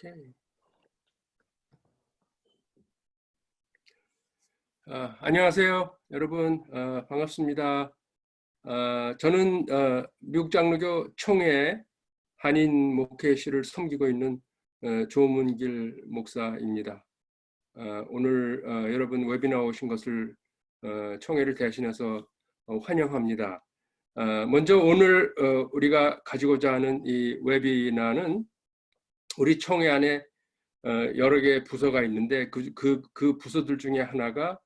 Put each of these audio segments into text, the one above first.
오케이. 안녕하세요, 여러분. 반갑습니다. 저는 미국 장로교 총회 한인 목회실을 섬기고 있는 조문길 목사입니다. 오늘 여러분 웨비나 오신 것을 총회를 대신해서 환영합니다. 먼저 오늘 우리가 가지고자 하는 이 웨비나는 우리 총회 안에 여러 개의 부서가 있는데 그 부서들 중에 하나가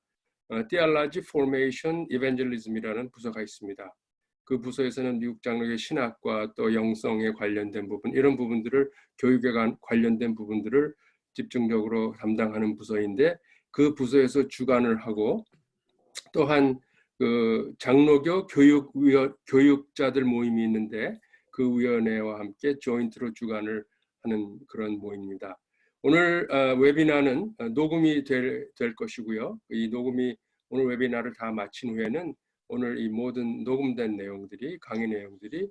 Theology Formation Evangelism이라는 부서가 있습니다. 그 부서에서는 미국 장로교 신학과 또 영성에 관련된 부분, 이런 부분들을 교육에 관련된 부분들을 집중적으로 담당하는 부서인데, 그 부서에서 주관을 하고 또한 그 장로교 교육자들 모임이 있는데 그 위원회와 함께 조인트로 주관을 하는 그런 모임입니다. 오늘 웨비나는 녹음이 될 것이고요. 이 녹음이 오늘 웨비나를 다 마친 후에는 오늘 이 모든 녹음된 내용들이, 강의 내용들이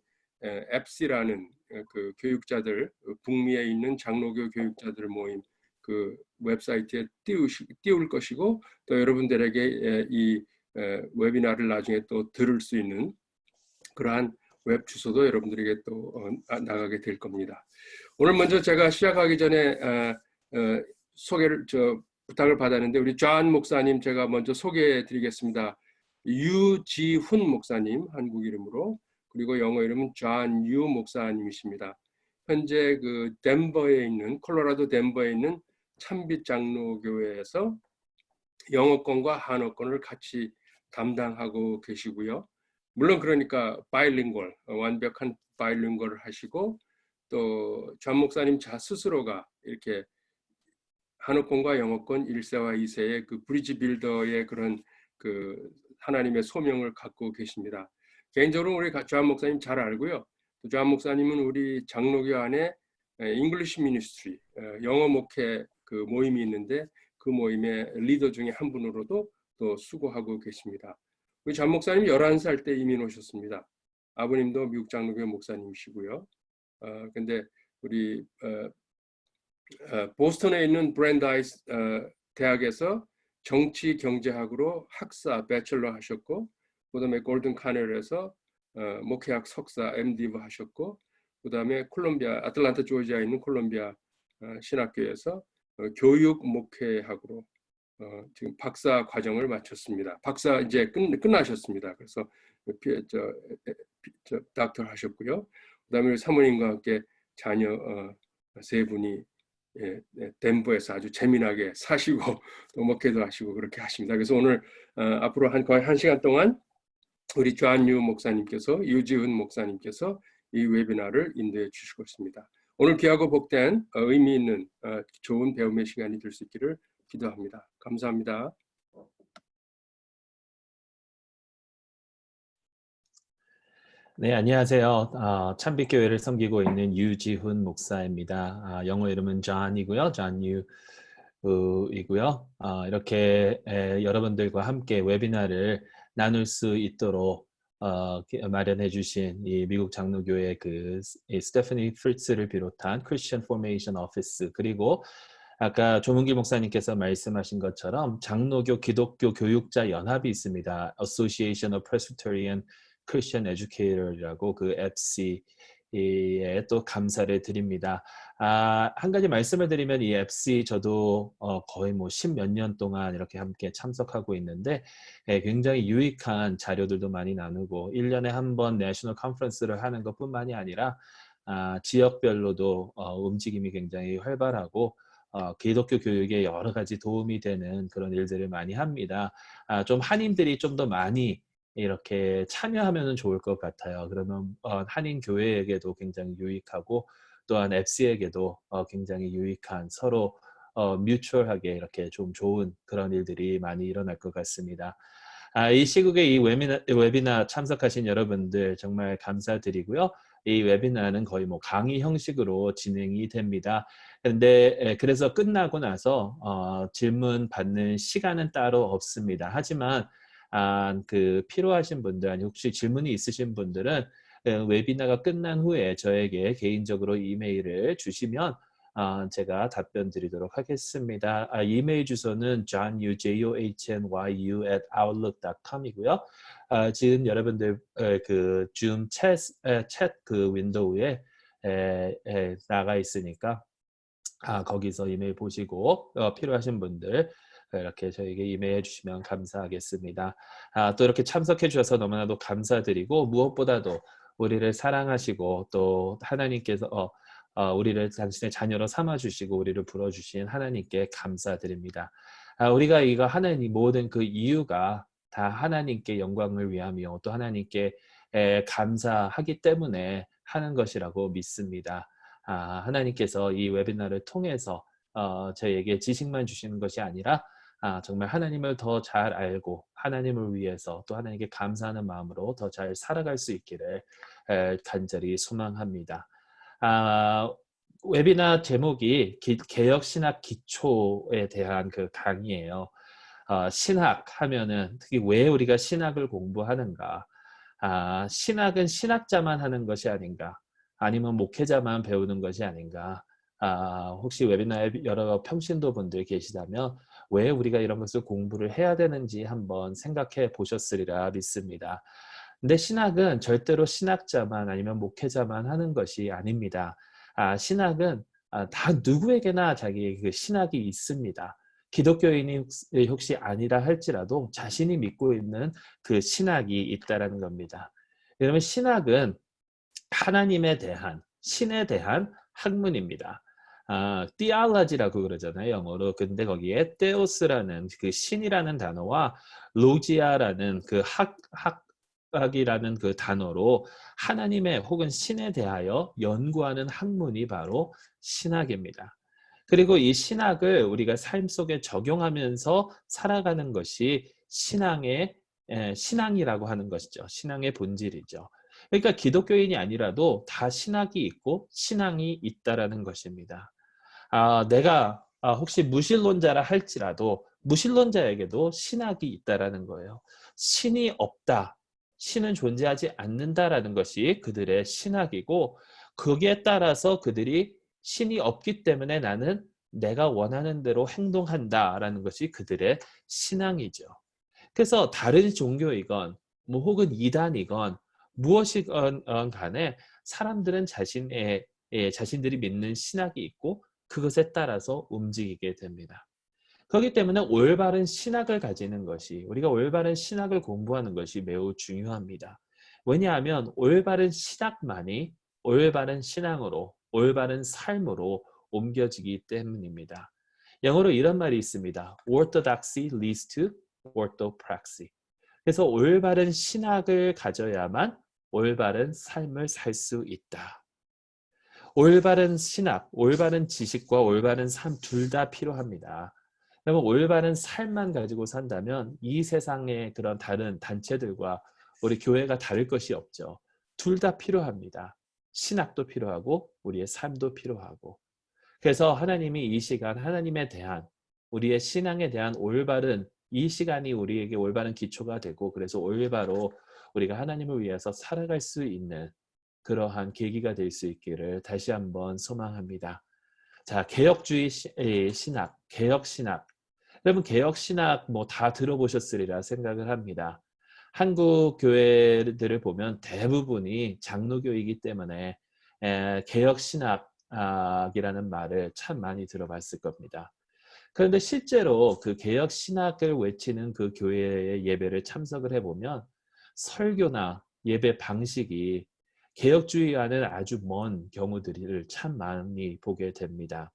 앱시라는 그 교육자들, 북미에 있는 장로교 교육자들 모임 그 웹사이트에 띄울 것이고, 또 여러분들에게 이 웨비나를 나중에 또 들을 수 있는 그러한 웹 주소도 여러분들에게 또 나가게 될 겁니다. 오늘 먼저 제가 시작하기 전에 소개를 부탁을 받았는데, 우리 존 목사님 제가 먼저 소개해 드리겠습니다. 유지훈 목사님, 한국 이름으로, 그리고 영어 이름은 존 유 목사님이십니다. 현재 그 덴버에 있는, 콜로라도 덴버에 있는 참빛 장로교회에서 영어권과 한어권을 같이 담당하고 계시고요. 물론 그러니까 바이링걸, 완벽한 바이링걸을 하시고, 또 존 목사님 스스로가 이렇게 한어권과 영어권 1세와 2세의 그 브리지 빌더의 그런 그 하나님의 소명을 갖고 계십니다. 개인적으로 우리 존 목사님 잘 알고요. 존 목사님은 우리 장로교 안에 잉글리시 미니스트리, 영어 목회 그 모임이 있는데 그 모임의 리더 중에 한 분으로도 또 수고하고 계십니다. 우리 존 목사님 11살 때 이민 오셨습니다. 아버님도 미국 장로교 목사님이시고요. 근데 우리 보스턴에 있는 브랜다이스 대학에서 정치 경제학으로 학사 배철러 하셨고, 그다음에 골든 카넬에서 목회학 석사 MDiv 하셨고, 그다음에 콜롬비아 아틀란타 조지아에 있는 콜롬비아 신학교에서 교육 목회학으로 지금 박사 과정을 마쳤습니다. 박사 이제 끝나셨습니다. 그래서 닥터 하셨고요. 그다음에 사모님과 함께 자녀 세 분이 덴버에서 아주 재미나게 사시고 또 목회도 하시고 그렇게 하십니다. 그래서 오늘 앞으로 거의 1시간 동안 우리 존유 목사님께서, 유지훈 목사님께서 이 웨비나를 인도해 주시고 있습니다. 오늘 귀하고 복된 의미 있는 좋은 배움의 시간이 될 수 있기를 기도합니다. 감사합니다. 네, 안녕하세요. 참빛교회를 섬기고 있는 유지훈 목사입니다. 영어 이름은 존이고요. 존유이고요. 이렇게 여러분들과 함께 웨비나를 나눌 수 있도록 마련해 주신 이 미국 장로교회 그 스테파니 프리츠를 비롯한 크리스천 포메이션 오피스, 그리고 아까 조문길 목사님께서 말씀하신 것처럼 장로교 기독교 교육자 연합이 있습니다. Association of Presbyterian Christian Educator이라고, 그 앱시에 또 감사를 드립니다. 한 가지 말씀을 드리면, 이 앱시 저도 거의 뭐 10몇 년 동안 이렇게 함께 참석하고 있는데 굉장히 유익한 자료들도 많이 나누고, 1년에 한 번 내셔널 컨퍼런스를 하는 것뿐만이 아니라 지역별로도 움직임이 굉장히 활발하고 기독교 교육에 여러 가지 도움이 되는 그런 일들을 많이 합니다. 좀 한인들이 좀 더 많이 이렇게 참여하면 좋을 것 같아요. 그러면 한인 교회에게도 굉장히 유익하고, 또한 앱시에게도 굉장히 유익한, 서로 뮤추얼하게 이렇게 좀 좋은 그런 일들이 많이 일어날 것 같습니다. 이 시국에 이 웨비나 참석하신 여러분들 정말 감사드리고요. 이 웨비나는 거의 뭐 강의 형식으로 진행이 됩니다. 그래서 끝나고 나서 질문 받는 시간은 따로 없습니다. 하지만 그 필요하신 분들, 아니 혹시 질문이 있으신 분들은 웨비나가 끝난 후에 저에게 개인적으로 이메일을 주시면 제가 답변 드리도록 하겠습니다. 이메일 주소는 johnyu@outlook.com이고요. 지금 여러분들 그 줌 챗 그 윈도우에 나가 있으니까 거기서 이메일 보시고 필요하신 분들 이렇게 저에게 이메일 주시면 감사하겠습니다. 또 이렇게 참석해 주셔서 너무나도 감사드리고 무엇보다도 우리를 사랑하시고 또 하나님께서 우리를 당신의 자녀로 삼아주시고 우리를 불러주신 하나님께 감사드립니다. 우리가 이거 하는 이 모든 그 이유가 다 하나님께 영광을 위하며 또 하나님께 감사하기 때문에 하는 것이라고 믿습니다. 하나님께서 이 웨비나를 통해서 저희에게 지식만 주시는 것이 아니라 정말 하나님을 더 잘 알고 하나님을 위해서 또 하나님께 감사하는 마음으로 더 잘 살아갈 수 있기를 간절히 소망합니다. 웨비나 제목이 개혁신학 기초에 대한 그 강의예요. 신학 하면은 특히 왜 우리가 신학을 공부하는가? 신학은 신학자만 하는 것이 아닌가? 아니면 목회자만 배우는 것이 아닌가? 혹시 웨비나에 여러 평신도 분들 계시다면 왜 우리가 이런 것을 공부를 해야 되는지 한번 생각해 보셨으리라 믿습니다. 근데 신학은 절대로 신학자만 아니면 목회자만 하는 것이 아닙니다. 신학은 다 누구에게나 자기 그 신학이 있습니다. 기독교인이 혹시 아니라 할지라도 자신이 믿고 있는 그 신학이 있다라는 겁니다. 여러분 신학은 하나님에 대한 신에 대한 학문입니다. theology라고 그러잖아요 영어로. 근데 거기에 theos라는 그 신이라는 단어와 logia라는 그 학이라는 그 단어로 하나님의 혹은 신에 대하여 연구하는 학문이 바로 신학입니다. 그리고 이 신학을 우리가 삶 속에 적용하면서 살아가는 것이 신앙이라고 하는 것이죠. 신앙의 본질이죠. 그러니까 기독교인이 아니라도 다 신학이 있고 신앙이 있다라는 것입니다. 내가 혹시 무신론자라 할지라도 무신론자에게도 신학이 있다라는 거예요. 신이 없다, 신은 존재하지 않는다라는 것이 그들의 신학이고 거기에 따라서 그들이 신이 없기 때문에 나는 내가 원하는 대로 행동한다라는 것이 그들의 신앙이죠. 그래서 다른 종교이건 뭐 혹은 이단이건 무엇이건 간에 사람들은 자신들이 믿는 신학이 있고 그것에 따라서 움직이게 됩니다. 그렇기 때문에 올바른 신학을 가지는 것이 우리가 올바른 신학을 공부하는 것이 매우 중요합니다. 왜냐하면 올바른 신학만이 올바른 신앙으로 올바른 삶으로 옮겨지기 때문입니다. 영어로 이런 말이 있습니다. Orthodoxy leads to orthopraxy. 그래서 올바른 신학을 가져야만 올바른 삶을 살 수 있다. 올바른 신학, 올바른 지식과 올바른 삶 둘 다 필요합니다. 그러면 올바른 삶만 가지고 산다면 이 세상의 그런 다른 단체들과 우리 교회가 다를 것이 없죠. 둘 다 필요합니다. 신학도 필요하고 우리의 삶도 필요하고. 그래서 하나님이 이 시간 하나님에 대한 우리의 신앙에 대한 올바른 이 시간이 우리에게 올바른 기초가 되고 그래서 올바로 우리가 하나님을 위해서 살아갈 수 있는 그러한 계기가 될 수 있기를 다시 한번 소망합니다. 자, 개혁주의 신학, 개혁신학. 여러분 개혁신학 뭐 다 들어보셨으리라 생각을 합니다. 한국 교회들을 보면 대부분이 장로교이기 때문에 개혁신학이라는 말을 참 많이 들어봤을 겁니다. 그런데 실제로 그 개혁신학을 외치는 그 교회의 예배를 참석을 해보면 설교나 예배 방식이 개혁주의와는 아주 먼 경우들을 참 많이 보게 됩니다.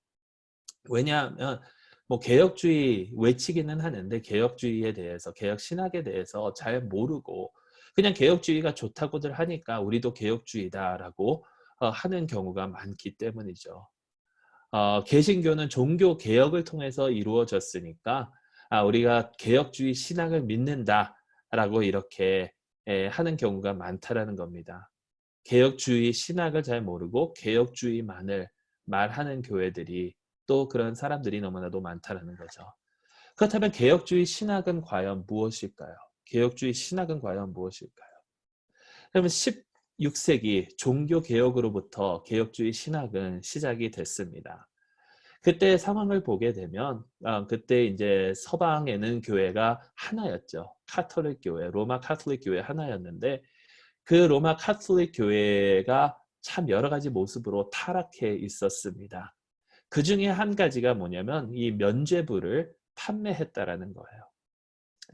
왜냐하면 뭐 개혁주의 외치기는 하는데 개혁주의에 대해서 개혁신학에 대해서 잘 모르고 그냥 개혁주의가 좋다고들 하니까 우리도 개혁주의다라고 하는 경우가 많기 때문이죠. 개신교는 종교 개혁을 통해서 이루어졌으니까 우리가 개혁주의 신학을 믿는다라고 이렇게 하는 경우가 많다라는 겁니다. 개혁주의 신학을 잘 모르고 개혁주의만을 말하는 교회들이 또 그런 사람들이 너무나도 많다라는 거죠. 그렇다면 개혁주의 신학은 과연 무엇일까요? 개혁주의 신학은 과연 무엇일까요? 그러면 16세기 종교개혁으로부터 개혁주의 신학은 시작이 됐습니다. 그때 상황을 보게 되면 그때 이제 서방에는 교회가 하나였죠. 카톨릭 교회, 로마 카톨릭 교회 하나였는데 그 로마 카톨릭 교회가 참 여러 가지 모습으로 타락해 있었습니다. 그 중에 한 가지가 뭐냐면 이 면죄부를 판매했다라는 거예요.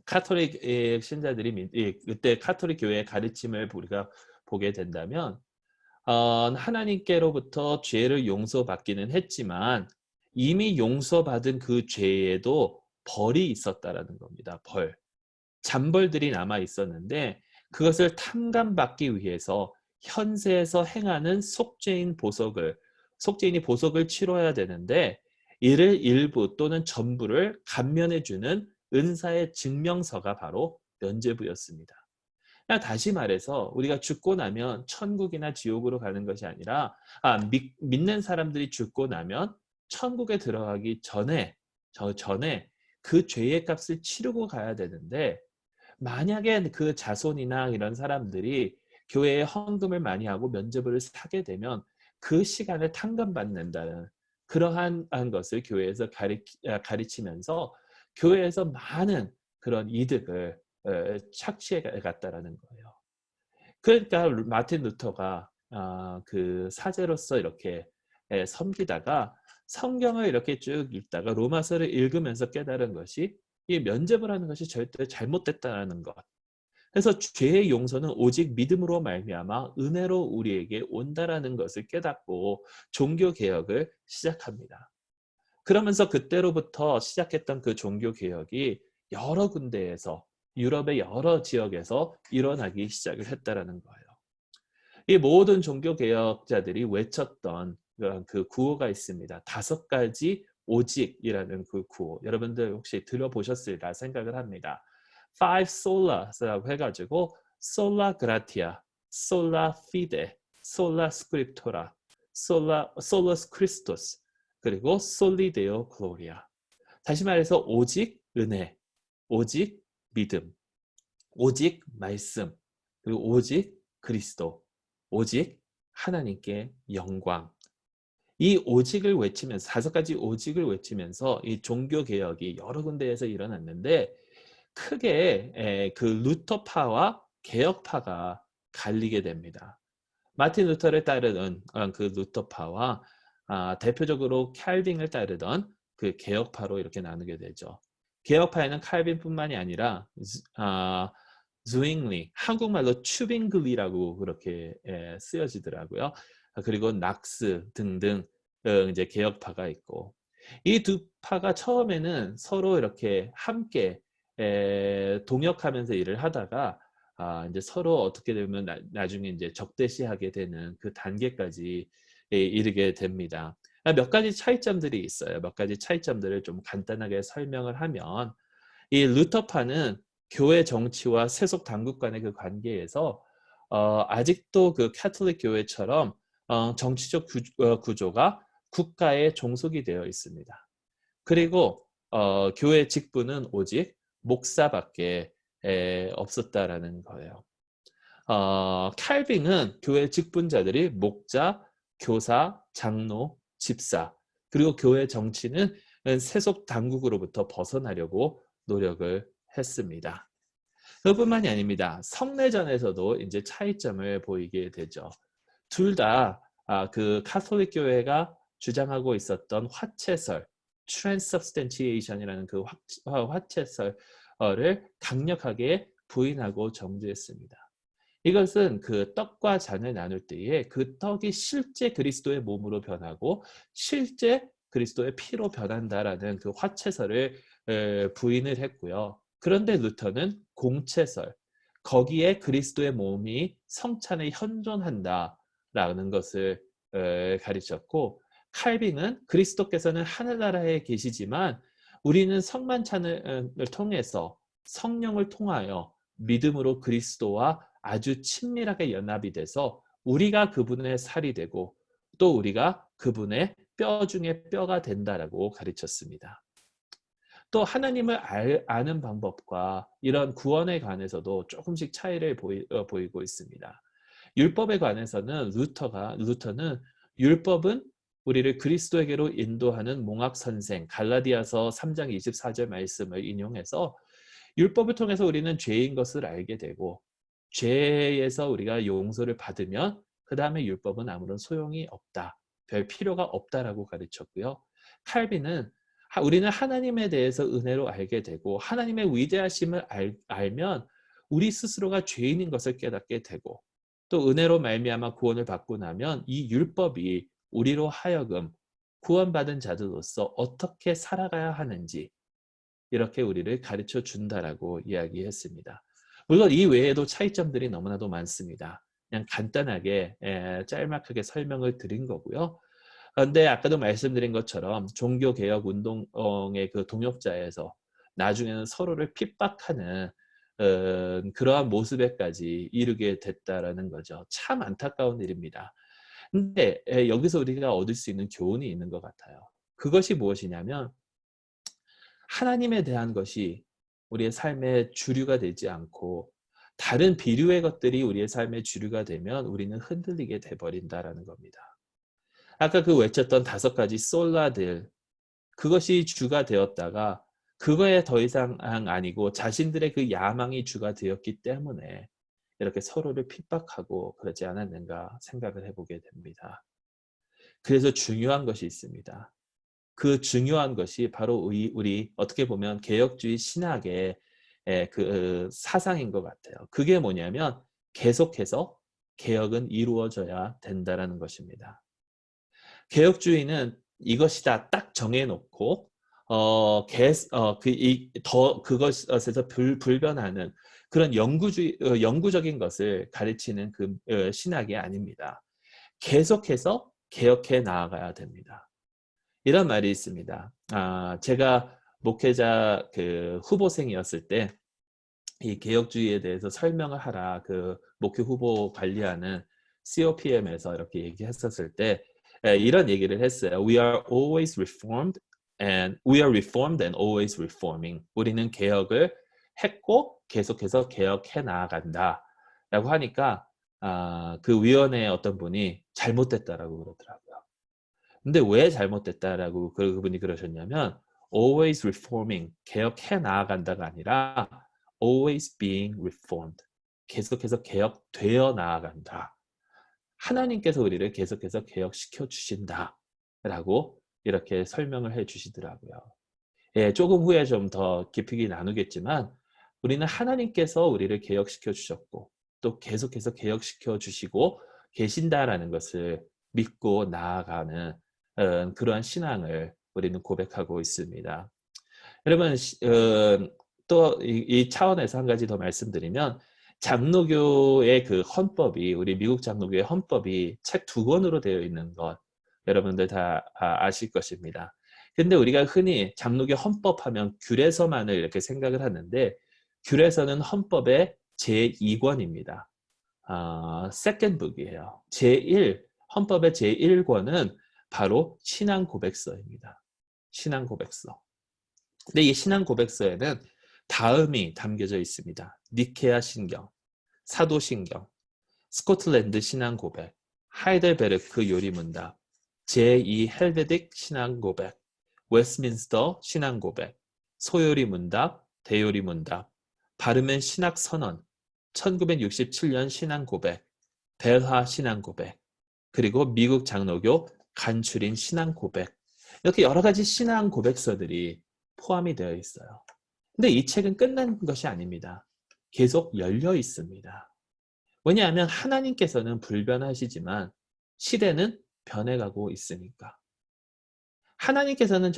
카톨릭 신자들이 그때 카톨릭 교회의 가르침을 우리가 보게 된다면 하나님께로부터 죄를 용서받기는 했지만 이미 용서받은 그 죄에도 벌이 있었다라는 겁니다. 벌. 잔벌들이 남아 있었는데 그것을 탕감받기 위해서 현세에서 행하는 속죄인이 보석을 치러야 되는데 이를 일부 또는 전부를 감면해 주는 은사의 증명서가 바로 면죄부였습니다. 다시 말해서 우리가 죽고 나면 천국이나 지옥으로 가는 것이 아니라 믿는 사람들이 죽고 나면 천국에 들어가기 전에 그 죄의 값을 치르고 가야 되는데 만약에 그 자손이나 이런 사람들이 교회에 헌금을 많이 하고 면죄부를 사게 되면 그 시간을 탕감받는다는 그러한 것을 교회에서 가르치면서 교회에서 많은 그런 이득을 착취해 갔다라는 거예요. 그러니까 마틴 루터가 그 사제로서 이렇게 섬기다가 성경을 이렇게 쭉 읽다가 로마서를 읽으면서 깨달은 것이 이 면죄부라는 것이 절대 잘못됐다는 것. 그래서 죄의 용서는 오직 믿음으로 말미암아 은혜로 우리에게 온다라는 것을 깨닫고 종교 개혁을 시작합니다. 그러면서 그때로부터 시작했던 그 종교 개혁이 여러 군데에서 유럽의 여러 지역에서 일어나기 시작을 했다라는 거예요. 이 모든 종교 개혁자들이 외쳤던 그 구호가 있습니다. 5가지 오직이라는 그 구호. 여러분들 혹시 들어보셨을까 생각을 합니다. Five Solas라고 해가지고 Sola Gratia, Sola Fide, Sola Scriptura, Solus Christus, 그리고 Soli Deo Gloria. 다시 말해서 오직 은혜, 오직 믿음, 오직 말씀, 그리고 오직 그리스도, 오직 하나님께 영광. 이 오직을 외치면서 5가지 오직을 외치면서 이 종교 개혁이 여러 군데에서 일어났는데 크게 그 루터파와 개혁파가 갈리게 됩니다. 마틴 루터를 따르던 그 루터파와 대표적으로 칼빈을 따르던 그 개혁파로 이렇게 나누게 되죠. 개혁파에는 칼빈뿐만이 아니라 zwingli, 한국말로 추빙글리라고 그렇게 쓰여지더라고요. 그리고 낙스 등등 이제 개혁파가 있고 이 두 파가 처음에는 서로 이렇게 함께 동역하면서 일을 하다가 이제 서로 어떻게 되면 나중에 이제 적대시하게 되는 그 단계까지 이르게 됩니다. 몇 가지 차이점들이 있어요. 몇 가지 차이점들을 좀 간단하게 설명을 하면 이 루터파는 교회 정치와 세속 당국 간의 그 관계에서 아직도 그 카톨릭 교회처럼 정치적 구조가 국가에 종속이 되어 있습니다. 그리고 교회 직분은 오직 목사밖에 없었다라는 거예요. 칼빈은 교회 직분자들이 목자, 교사, 장로, 집사, 그리고 교회 정치는 세속 당국으로부터 벗어나려고 노력을 했습니다. 그뿐만이 아닙니다. 성례전에서도 이제 차이점을 보이게 되죠. 둘 다 그 카톨릭 교회가 주장하고 있었던 화채설, transubstantiation이라는 그 화채설을 강력하게 부인하고 정죄했습니다. 이것은 그 떡과 잔을 나눌 때에 그 떡이 실제 그리스도의 몸으로 변하고 실제 그리스도의 피로 변한다라는 그 화채설을 부인을 했고요. 그런데 루터는 공채설, 거기에 그리스도의 몸이 성찬에 현존한다라는 것을 가르쳤고 칼빈은 그리스도께서는 하늘나라에 계시지만 우리는 성만찬을 통해서 성령을 통하여 믿음으로 그리스도와 아주 친밀하게 연합이 돼서 우리가 그분의 살이 되고 또 우리가 그분의 뼈 중에 뼈가 된다라고 가르쳤습니다. 또 하나님을 아는 방법과 이런 구원에 관해서도 조금씩 차이를 보이고 있습니다. 율법에 관해서는 루터는 율법은 우리를 그리스도에게로 인도하는 몽학 선생 갈라디아서 3장 24절 말씀을 인용해서 율법을 통해서 우리는 죄인 것을 알게 되고 죄에서 우리가 용서를 받으면 그 다음에 율법은 아무런 소용이 없다. 별 필요가 없다라고 가르쳤고요. 칼빈은 우리는 하나님에 대해서 은혜로 알게 되고 하나님의 위대하심을 알면 우리 스스로가 죄인인 것을 깨닫게 되고 또 은혜로 말미암아 구원을 받고 나면 이 율법이 우리로 하여금 구원받은 자들로서 어떻게 살아가야 하는지 이렇게 우리를 가르쳐 준다라고 이야기했습니다. 물론 이 외에도 차이점들이 너무나도 많습니다. 그냥 간단하게 짤막하게 설명을 드린 거고요. 그런데 아까도 말씀드린 것처럼 종교개혁 운동의 그 동역자에서 나중에는 서로를 핍박하는 그러한 모습에까지 이르게 됐다라는 거죠. 참 안타까운 일입니다. 근데 여기서 우리가 얻을 수 있는 교훈이 있는 것 같아요. 그것이 무엇이냐면 하나님에 대한 것이 우리의 삶의 주류가 되지 않고 다른 비류의 것들이 우리의 삶의 주류가 되면 우리는 흔들리게 돼버린다라는 겁니다. 아까 그 외쳤던 5가지 솔라들, 그것이 주가 되었다가 그거에 더 이상 아니고 자신들의 그 야망이 주가 되었기 때문에 이렇게 서로를 핍박하고 그러지 않았는가 생각을 해보게 됩니다. 그래서 중요한 것이 있습니다. 그 중요한 것이 바로 우리 어떻게 보면 개혁주의 신학의 그 사상인 것 같아요. 그게 뭐냐면 계속해서 개혁은 이루어져야 된다는 것입니다. 개혁주의는 이것이다 딱 정해놓고 그것에서 불변하는 그런 영구적인 것을 가르치는 그 신학이 아닙니다. 계속해서 개혁해 나아가야 됩니다. 이런 말이 있습니다. 제가 목회자 그 후보생이었을 때 이 개혁주의에 대해서 설명을 하라 그 목회 후보 관리하는 COPM에서 이렇게 얘기했었을 때 이런 얘기를 했어요. We are reformed and always reforming. 우리는 개혁을 했고 계속해서 개혁해 나아간다. 라고 하니까 그 위원회의 어떤 분이 잘못됐다라고 그러더라고요. 근데 왜 잘못됐다라고 그분이 그러셨냐면 always reforming, 개혁해 나아간다가 아니라 always being reformed, 계속해서 개혁되어 나아간다. 하나님께서 우리를 계속해서 개혁시켜 주신다라고 이렇게 설명을 해 주시더라고요. 예, 조금 후에 좀 더 깊이 나누겠지만 우리는 하나님께서 우리를 개혁시켜 주셨고 또 계속해서 개혁시켜 주시고 계신다라는 것을 믿고 나아가는 그러한 신앙을 우리는 고백하고 있습니다. 여러분 또 이 차원에서 한 가지 더 말씀드리면 장로교의 그 헌법이 우리 미국 장로교의 헌법이 책 2권으로 되어 있는 것 여러분들 다 아실 것입니다. 근데 우리가 흔히 장로교 헌법하면 규례서만을 이렇게 생각을 하는데 규례서는 헌법의 제2권입니다. second book이에요. 헌법의 제1권은 바로 신앙 고백서입니다. 신앙 고백서. 근데 이 신앙 고백서에는 다음이 담겨져 있습니다. 니케아 신경, 사도 신경, 스코틀랜드 신앙 고백, 하이델베르크 요리문답, 제2 헬베딕 신앙 고백, 웨스민스터 신앙 고백, 소요리 문답, 대요리 문답, 바르멘 신학 선언, 1967년 신앙 고백, 벨하 신앙 고백, 그리고 미국 장로교 간추린 신앙 고백, 이렇게 여러 가지 신앙 고백서들이 포함이 되어 있어요. 근데 이 책은 끝난 것이 아닙니다. 계속 열려 있습니다. 왜냐하면 하나님께서는 불변하시지만 시대는 변해가고 있으니까. 하나님께서는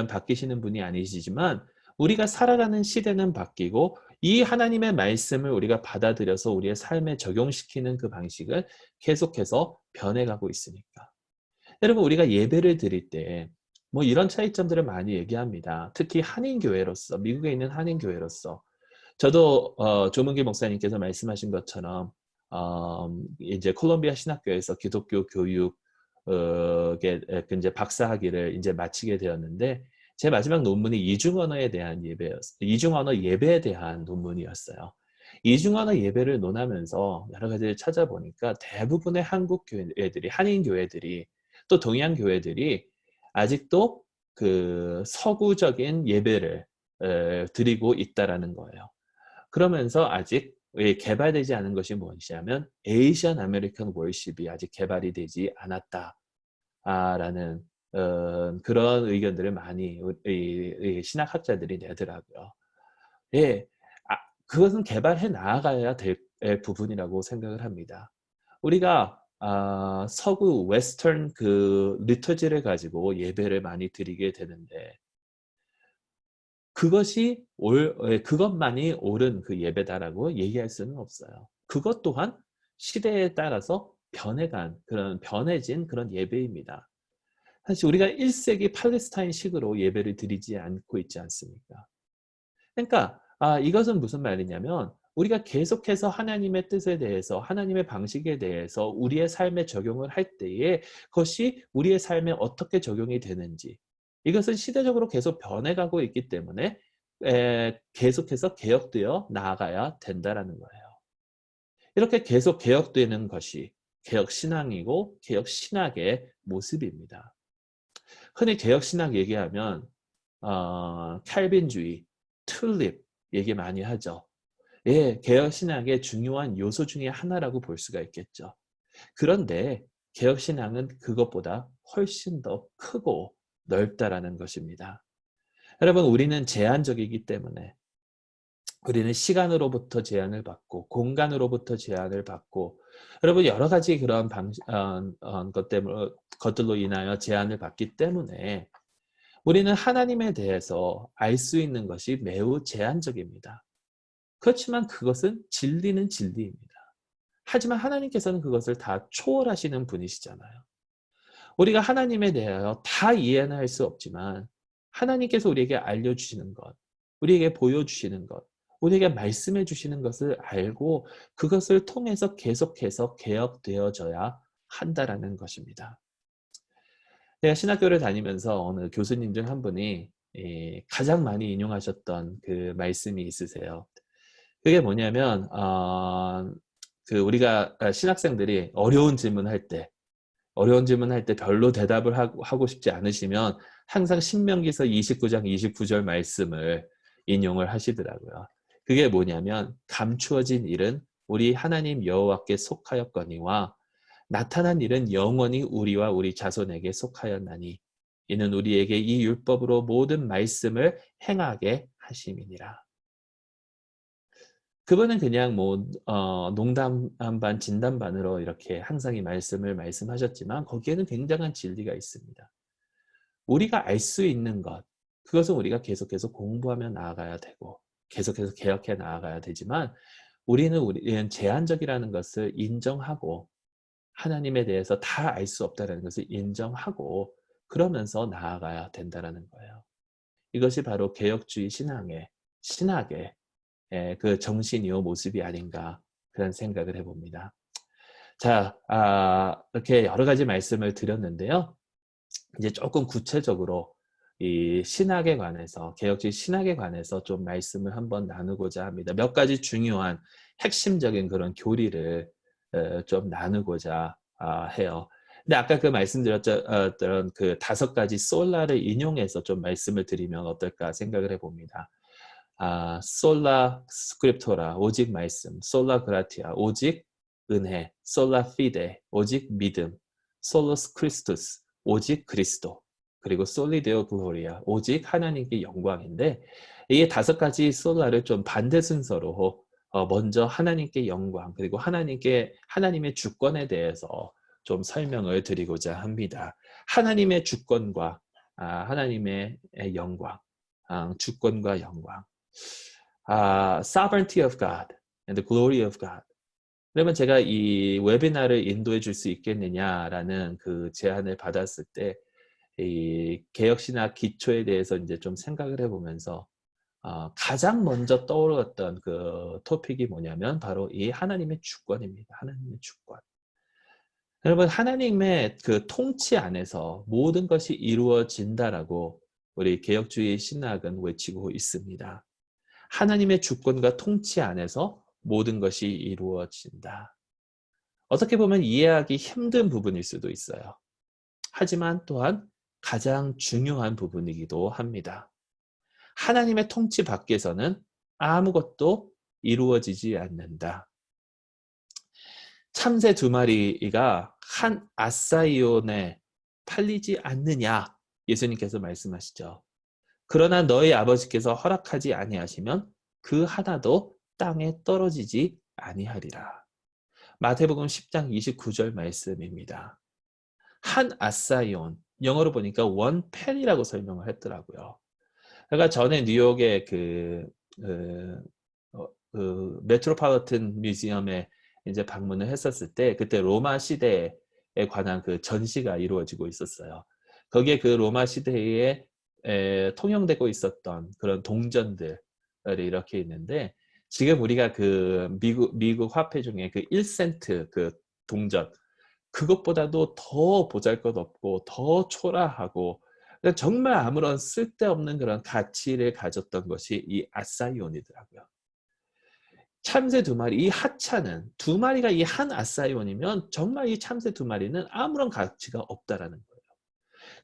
바뀌시는 분이 아니시지만 우리가 살아가는 시대는 바뀌고 이 하나님의 말씀을 우리가 받아들여서 우리의 삶에 적용시키는 그 방식은 계속해서 변해가고 있으니까. 여러분 우리가 예배를 드릴 때 뭐 이런 차이점들을 많이 얘기합니다. 특히 한인교회로서 미국에 있는 한인교회로서 저도 조문기 목사님께서 말씀하신 것처럼 이제 콜롬비아 신학교에서 기독교 교육 이제 박사학위를 이제 마치게 되었는데 제 마지막 논문이 이중언어에 대한 이중언어 예배에 대한 논문이었어요. 이중언어 예배를 논하면서 여러 가지를 찾아보니까 대부분의 한국 교회들이 한인 교회들이 또 동양 교회들이 아직도 그 서구적인 예배를 드리고 있다라는 거예요. 그러면서 아직 개발되지 않은 것이 무엇이냐면 에이시안 아메리칸 월십이 아직 개발이 되지 않았다라는 그런 의견들을 많이 이 신학학자들이 내더라고요. 예, 그것은 개발해 나아가야 될 부분이라고 생각을 합니다. 우리가 서구 웨스턴 그 리터지를 가지고 예배를 많이 드리게 되는데 그것만이 옳은 그 예배다라고 얘기할 수는 없어요. 그것 또한 시대에 따라서 변해진 그런 예배입니다. 사실 우리가 1세기 팔레스타인식으로 예배를 드리지 않고 있지 않습니까? 그러니까 이것은 무슨 말이냐면 우리가 계속해서 하나님의 뜻에 대해서 하나님의 방식에 대해서 우리의 삶에 적용을 할 때에 그것이 우리의 삶에 어떻게 적용이 되는지 이것은 시대적으로 계속 변해가고 있기 때문에 계속해서 개혁되어 나아가야 된다라는 거예요. 이렇게 계속 개혁되는 것이 개혁신앙이고 개혁신학의 모습입니다. 흔히 개혁신학 얘기하면 칼빈주의, 튤립 얘기 많이 하죠. 예, 개혁신학의 중요한 요소 중에 하나라고 볼 수가 있겠죠. 그런데 개혁신앙은 그것보다 훨씬 더 크고 넓다라는 것입니다. 여러분, 우리는 제한적이기 때문에 우리는 시간으로부터 제한을 받고 공간으로부터 제한을 받고 여러분 여러 가지 그런 것들로 인하여 제한을 받기 때문에 우리는 하나님에 대해서 알 수 있는 것이 매우 제한적입니다. 그렇지만 그것은 진리는 진리입니다. 하지만 하나님께서는 그것을 다 초월하시는 분이시잖아요. 우리가 하나님에 대하여 다 이해는 할 수 없지만 하나님께서 우리에게 알려주시는 것, 우리에게 보여주시는 것, 우리에게 말씀해 주시는 것을 알고 그것을 통해서 계속해서 개혁되어져야 한다라는 것입니다. 제가 신학교를 다니면서 어느 교수님 중 한 분이 가장 많이 인용하셨던 그 말씀이 있으세요. 그게 뭐냐면 그 우리가 신학생들이 어려운 질문할 때 별로 대답을 하고 싶지 않으시면 항상 신명기서 29장 29절 말씀을 인용을 하시더라고요. 그게 뭐냐면 감추어진 일은 우리 하나님 여호와께 속하였거니와 나타난 일은 영원히 우리와 우리 자손에게 속하였나니 이는 우리에게 이 율법으로 모든 말씀을 행하게 하심이니라. 그분은 그냥 농담 반 진담 반으로 이렇게 항상 이 말씀을 말씀하셨지만 거기에는 굉장한 진리가 있습니다. 우리가 알 수 있는 것, 그것은 우리가 계속해서 공부하며 나아가야 되고 계속해서 개혁해 나아가야 되지만 우리는 제한적이라는 것을 인정하고 하나님에 대해서 다 알 수 없다는 것을 인정하고 그러면서 나아가야 된다는 거예요. 이것이 바로 개혁주의 신학의 그 정신이요 모습이 아닌가 그런 생각을 해봅니다. 자, 이렇게 여러 가지 말씀을 드렸는데요. 이제 조금 구체적으로 이 신학에 관해서 개혁주의 신학에 관해서 좀 말씀을 한번 나누고자 합니다. 몇 가지 중요한 핵심적인 그런 교리를 좀 나누고자 해요. 근데 아까 그 말씀드렸던 그 5가지 솔라를 인용해서 좀 말씀을 드리면 어떨까 생각을 해봅니다. 솔라 스크립토라 오직 말씀, 솔라 그라티아 오직 은혜, 솔라 피데 오직 믿음, 솔로스 크리스투스 오직 그리스도, 그리고 솔리데오 글로리아 오직 하나님께 영광인데 이 5가지 솔라를 좀 반대 순서로 먼저 하나님께 영광 그리고 하나님의 주권에 대해서 좀 설명을 드리고자 합니다. 하나님의 주권과 하나님의 영광, 주권과 영광. Sovereignty of God and the glory of God. 그러면 제가 이 웨비나를 인도해 줄 수 있겠느냐라는 그 제안을 받았을 때 이 개혁신학 기초에 대해서 이제 좀 생각을 해보면서 가장 먼저 떠올랐던 그 토픽이 뭐냐면 바로 이 하나님의 주권입니다. 하나님의 주권. 여러분 하나님의 그 통치 안에서 모든 것이 이루어진다라고 우리 개혁주의 신학은 외치고 있습니다. 하나님의 주권과 통치 안에서 모든 것이 이루어진다. 어떻게 보면 이해하기 힘든 부분일 수도 있어요. 하지만 또한 가장 중요한 부분이기도 합니다. 하나님의 통치 밖에서는 아무것도 이루어지지 않는다. 참새 두 마리가 한 아사이온에 팔리지 않느냐 예수님께서 말씀하시죠. 그러나 너희 아버지께서 허락하지 아니하시면 그 하나도 땅에 떨어지지 아니하리라. 마태복음 10장 29절 말씀입니다. 한 아사이온, 영어로 보니까 원 펜이라고 설명을 했더라고요. 그러니까 전에 뉴욕의 메트로폴리탄 뮤지엄에 이제 방문을 했었을 때 그때 로마 시대에 관한 그 전시가 이루어지고 있었어요. 거기에 그 로마 시대에 통용되고 있었던 그런 동전들이 이렇게 있는데 지금 우리가 그 미국 화폐 중에 그 1센트 그 동전 그것보다도 더 보잘것없고 더 초라하고 정말 아무런 쓸데없는 그런 가치를 가졌던 것이 이 아사이온이더라고요. 참새 두 마리, 이 하찮은 두 마리가 이 한 아사이온이면 정말 이 참새 두 마리는 아무런 가치가 없다라는 거예요.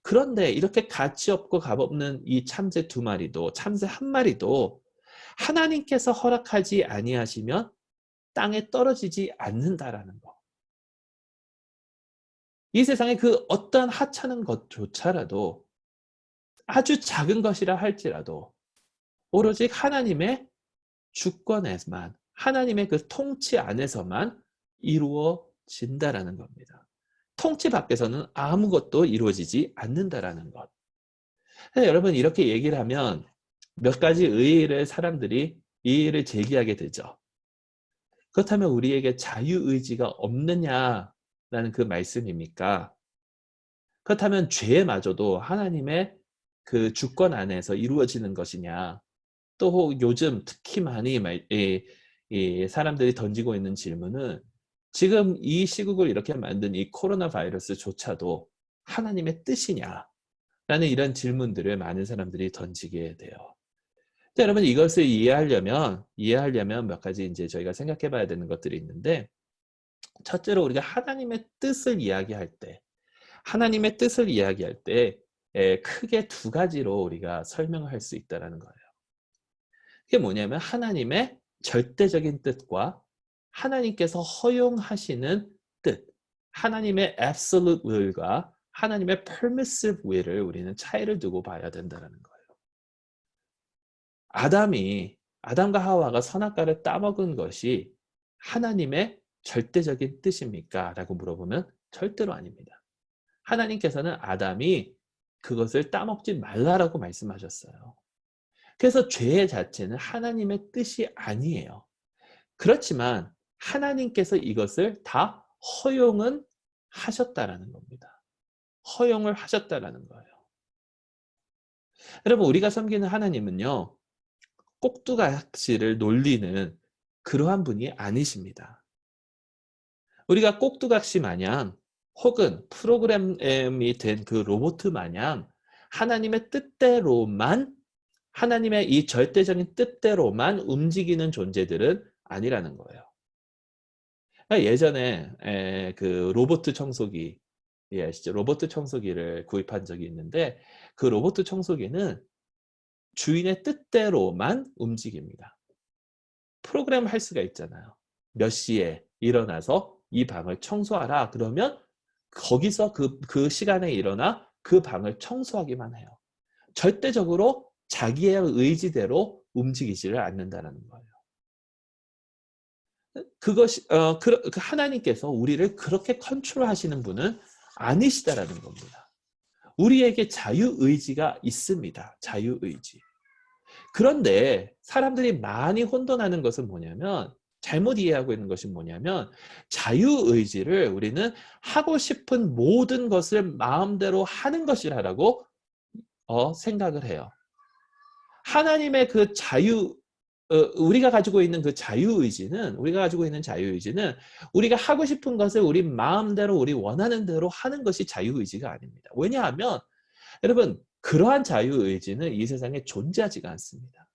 그런데 이렇게 가치 없고 값없는 이 참새 두 마리도, 참새 한 마리도 하나님께서 허락하지 아니하시면 땅에 떨어지지 않는다라는 거. 이 세상에 그 어떤 하찮은 것조차라도 아주 작은 것이라 할지라도 오로지 하나님의 주권에만, 하나님의 그 통치 안에서만 이루어진다라는 겁니다. 통치 밖에서는 아무것도 이루어지지 않는다라는 것. 여러분 이렇게 얘기를 하면 몇 가지 의의를 사람들이 이의를 제기하게 되죠. 그렇다면 우리에게 자유의지가 없느냐라는 그 말씀입니까? 그렇다면 죄마저도 하나님의 그 주권 안에서 이루어지는 것이냐? 또 요즘 특히 많이 사람들이 던지고 있는 질문은 지금 이 시국을 이렇게 만든 이 코로나 바이러스조차도 하나님의 뜻이냐? 라는 이런 질문들을 많은 사람들이 던지게 돼요. 여러분 이것을 이해하려면 몇 가지 이제 저희가 생각해 봐야 되는 것들이 있는데 첫째로 우리가 하나님의 뜻을 이야기할 때 크게 두 가지로 우리가 설명을 할 수 있다는 거예요. 그게 뭐냐면 하나님의 절대적인 뜻과 하나님께서 허용하시는 뜻, 하나님의 absolute will과 하나님의 permissive will을 우리는 차이를 두고 봐야 된다는 거예요. 아담과 하와가 선악과를 따먹은 것이 하나님의 절대적인 뜻입니까? 라고 물어보면 절대로 아닙니다. 하나님께서는 아담이 그것을 따먹지 말라라고 말씀하셨어요. 그래서 죄 자체는 하나님의 뜻이 아니에요. 그렇지만 하나님께서 이것을 다 허용은 하셨다라는 겁니다. 허용을 하셨다라는 거예요. 여러분 우리가 섬기는 하나님은요. 꼭두각시를 놀리는 그러한 분이 아니십니다. 우리가 꼭두각시 마냥 혹은 프로그램이 된 그 로봇 마냥 하나님의 뜻대로만 하나님의 이 절대적인 뜻대로만 움직이는 존재들은 아니라는 거예요. 예전에 그 로봇 청소기 아시죠? 로봇 청소기를 구입한 적이 있는데 그 로봇 청소기는 주인의 뜻대로만 움직입니다. 프로그램 할 수가 있잖아요. 몇 시에 일어나서 이 방을 청소하라. 그러면 거기서 그 시간에 일어나 그 방을 청소하기만 해요. 절대적으로 자기의 의지대로 움직이지를 않는다는 거예요. 그것이 하나님께서 우리를 그렇게 컨트롤하시는 분은 아니시다라는 겁니다. 우리에게 자유의지가 있습니다. 자유의지. 그런데 사람들이 많이 혼돈하는 것은 뭐냐면 잘못 이해하고 있는 것이 뭐냐면 자유의지를 우리는 하고 싶은 모든 것을 마음대로 하는 것이라고 생각을 해요. 하나님의 그 우리가 가지고 있는 자유의지는 우리가 하고 싶은 것을 우리 마음대로 우리 원하는 대로 하는 것이 자유의지가 아닙니다. 왜냐하면 여러분 그러한 자유의지는 이 세상에 존재하지가 않습니다.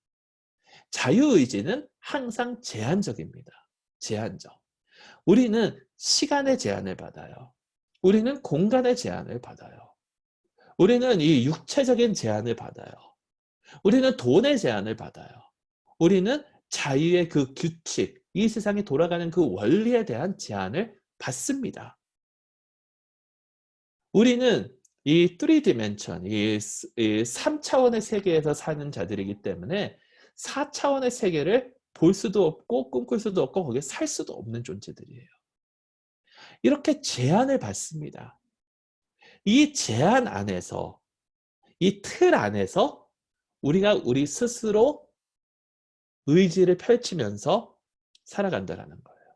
자유의지는 항상 제한적입니다. 제한적. 우리는 시간의 제한을 받아요. 우리는 공간의 제한을 받아요. 우리는 이 육체적인 제한을 받아요. 우리는 돈의 제한을 받아요. 우리는 자유의 그 규칙, 이 세상이 돌아가는 그 원리에 대한 제한을 받습니다. 우리는 이 3dimension, 이 3차원의 세계에서 사는 자들이기 때문에 4차원의 세계를 볼 수도 없고 꿈꿀 수도 없고 거기에 살 수도 없는 존재들이에요. 이렇게 제한을 받습니다. 이 제한 안에서, 이 틀 안에서 우리가 우리 스스로 의지를 펼치면서 살아간다는 거예요.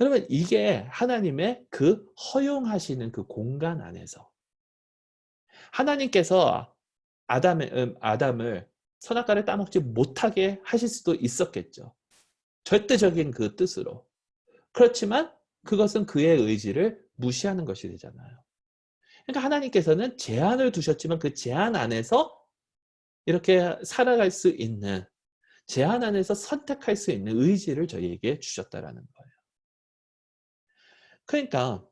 여러분, 이게 하나님의 그 허용하시는 그 공간 안에서 하나님께서 아담을 선악과를 따먹지 못하게 하실 수도 있었겠죠. 절대적인 그 뜻으로. 그렇지만 그것은 그의 의지를 무시하는 것이 되잖아요. 그러니까 하나님께서는 제한을 두셨지만 그 제한 안에서 이렇게 살아갈 수 있는, 제한 안에서 선택할 수 있는 의지를 저희에게 주셨다라는 거예요. 그러니까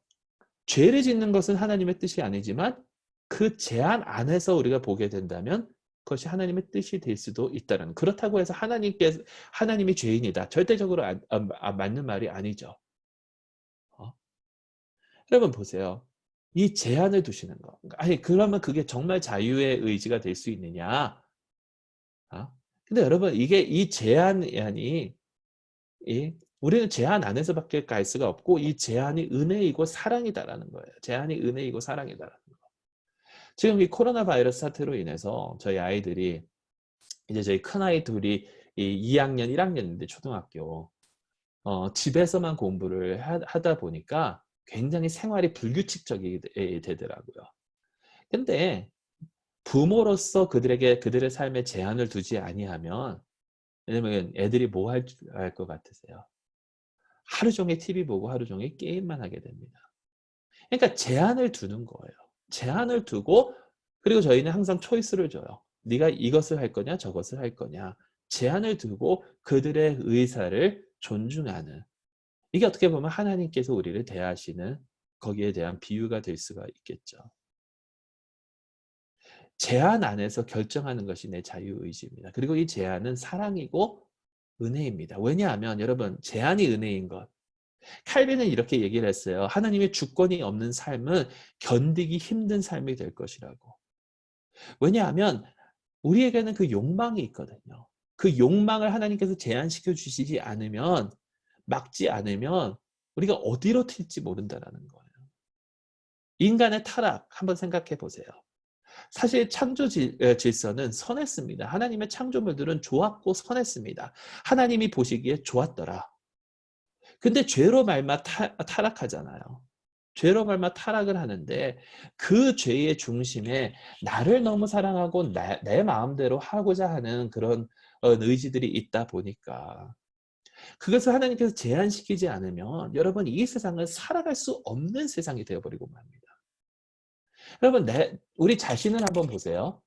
죄를 짓는 것은 하나님의 뜻이 아니지만 그 제한 안에서 우리가 보게 된다면 그것이 하나님의 뜻이 될 수도 있다는, 그렇다고 해서 하나님이 죄인이다, 절대적으로 맞는 말이 아니죠. 여러분 보세요. 이 제한을 두시는 거. 아니 그러면 그게 정말 자유의 의지가 될 수 있느냐? 근데 여러분 이게 이 제한이 우리는 제한 안에서밖에 갈 수가 없고 이 제한이 은혜이고 사랑이다라는 거예요. 제한이 은혜이고 사랑이다라는 거. 지금 이 코로나 바이러스 사태로 인해서 저희 아이들이 이제 저희 큰아이 둘이 2학년, 1학년인데 초등학교 집에서만 공부를 하다 보니까 굉장히 생활이 불규칙적이 되더라고요. 근데 부모로서 그들의 삶에 제한을 두지 아니하면, 왜냐면 애들이 뭐 할 것 같으세요? 하루 종일 TV 보고 하루 종일 게임만 하게 됩니다. 그러니까 제한을 두는 거예요. 제한을 두고, 그리고 저희는 항상 초이스를 줘요. 네가 이것을 할 거냐 저것을 할 거냐. 제한을 두고 그들의 의사를 존중하는, 이게 어떻게 보면 하나님께서 우리를 대하시는 거기에 대한 비유가 될 수가 있겠죠. 제한 안에서 결정하는 것이 내 자유의지입니다. 그리고 이 제한은 사랑이고 은혜입니다. 왜냐하면 여러분, 제한이 은혜인 것. 칼빈은 이렇게 얘기를 했어요. 하나님의 주권이 없는 삶은 견디기 힘든 삶이 될 것이라고. 왜냐하면 우리에게는 그 욕망이 있거든요. 그 욕망을 하나님께서 제한시켜 주시지 않으면, 막지 않으면 우리가 어디로 튈지 모른다는 거예요. 인간의 타락 한번 생각해 보세요. 사실 창조 질서는 선했습니다. 하나님의 창조물들은 좋았고 선했습니다. 하나님이 보시기에 좋았더라. 근데 죄로 말마 타락하잖아요. 죄로 말마 타락을 하는데 그 죄의 중심에 나를 너무 사랑하고 내 마음대로 하고자 하는 그런 의지들이 있다 보니까 그것을 하나님께서 제한시키지 않으면 여러분 이 세상은 살아갈 수 없는 세상이 되어버리고 맙니다. 여러분 우리 자신을 한번 보세요.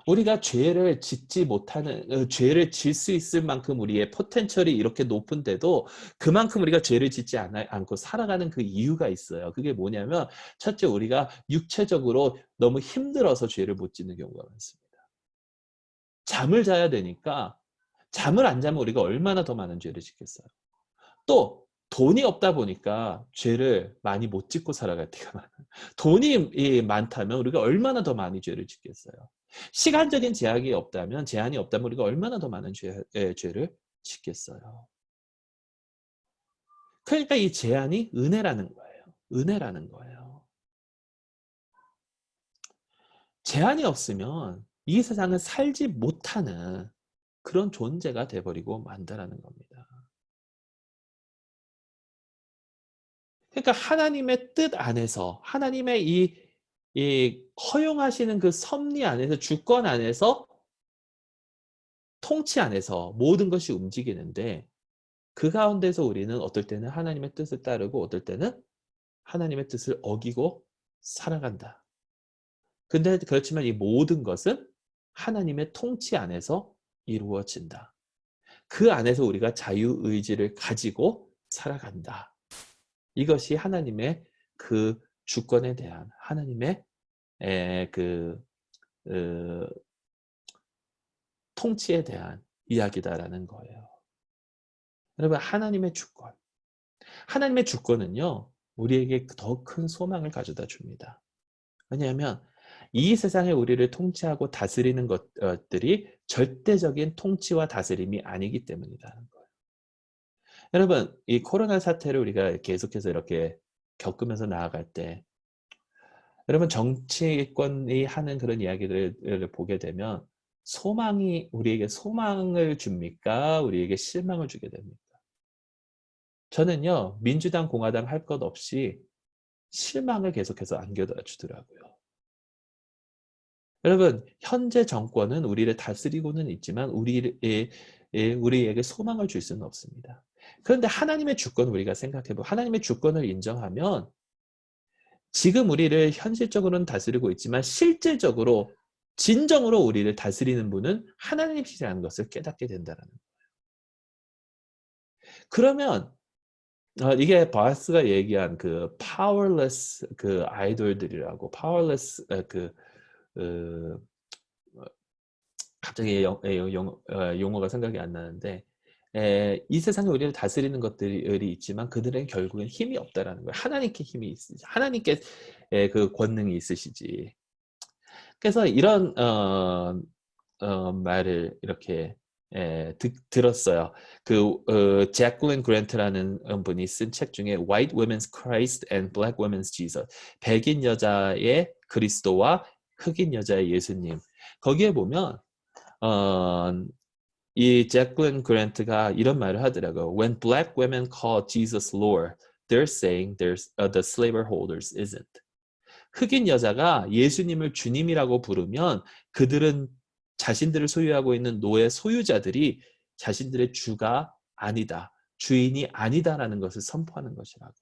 우리가 죄를 짓지 못하는, 죄를 질 수 있을 만큼 우리의 포텐셜이 이렇게 높은데도 그만큼 우리가 죄를 짓지 않고 살아가는 그 이유가 있어요. 그게 뭐냐면 첫째, 우리가 육체적으로 너무 힘들어서 죄를 못 짓는 경우가 많습니다. 잠을 자야 되니까 잠을 안 자면 우리가 얼마나 더 많은 죄를 짓겠어요. 또 돈이 없다 보니까 죄를 많이 못 짓고 살아갈 때가 많아요. 돈이 많다면 우리가 얼마나 더 많이 죄를 짓겠어요. 시간적인 제약이 없다면, 제한이 없다면 우리가 얼마나 더 많은 죄를 짓겠어요. 그러니까 이 제한이 은혜라는 거예요. 은혜라는 거예요. 제한이 없으면 이 세상은 살지 못하는 그런 존재가 돼버리고 만다라는 겁니다. 그러니까 하나님의 뜻 안에서, 하나님의 이 허용하시는 그 섭리 안에서, 주권 안에서, 통치 안에서 모든 것이 움직이는데 그 가운데서 우리는 어떨 때는 하나님의 뜻을 따르고 어떨 때는 하나님의 뜻을 어기고 살아간다. 근데 그렇지만 이 모든 것은 하나님의 통치 안에서 이루어진다. 그 안에서 우리가 자유의지를 가지고 살아간다. 이것이 하나님의 그 주권에 대한 하나님의 그 통치에 대한 이야기다라는 거예요. 여러분, 하나님의 주권. 하나님의 주권은요, 우리에게 더 큰 소망을 가져다 줍니다. 왜냐하면 이 세상에 우리를 통치하고 다스리는 것들이 절대적인 통치와 다스림이 아니기 때문이라는 거예요. 여러분, 이 코로나 사태를 우리가 계속해서 이렇게 겪으면서 나아갈 때, 여러분, 정치권이 하는 그런 이야기들을 보게 되면 우리에게 소망을 줍니까? 우리에게 실망을 주게 됩니까? 저는요, 민주당, 공화당 할 것 없이 실망을 계속해서 안겨다 주더라고요. 여러분, 현재 정권은 우리를 다스리고는 있지만 우리에게 소망을 줄 수는 없습니다. 그런데 하나님의 주권을 우리가 생각해보면, 하나님의 주권을 인정하면 지금 우리를 현실적으로는 다스리고 있지만 실질적으로 진정으로 우리를 다스리는 분은 하나님이시라는 것을 깨닫게 된다는 거예요. 그러면 이게 바스가 얘기한 그 powerless 그 아이돌들이라고 powerless 갑자기 용어가 생각이 안 나는데 이 세상에 우리를 다스리는 것들이 있지만 그들은 결국엔 힘이 없다라는 거예요. 하나님께 힘이 있으시, 하나님께 그 권능이 있으시지. 그래서 이런 말을 이렇게 들었어요. 제클린 그랜트라는 분이 쓴 책 중에 White Women's Christ and Black Women's Jesus, 백인 여자의 그리스도와 흑인 여자의 예수님. 거기에 보면 이 제클린 그랜트가 이런 말을 하더라고요. When black women call Jesus Lord, they're saying the slaveholders isn't. 흑인 여자가 예수님을 주님이라고 부르면 그들은 자신들을 소유하고 있는 노예 소유자들이 자신들의 주가 아니다, 주인이 아니다라는 것을 선포하는 것이라고.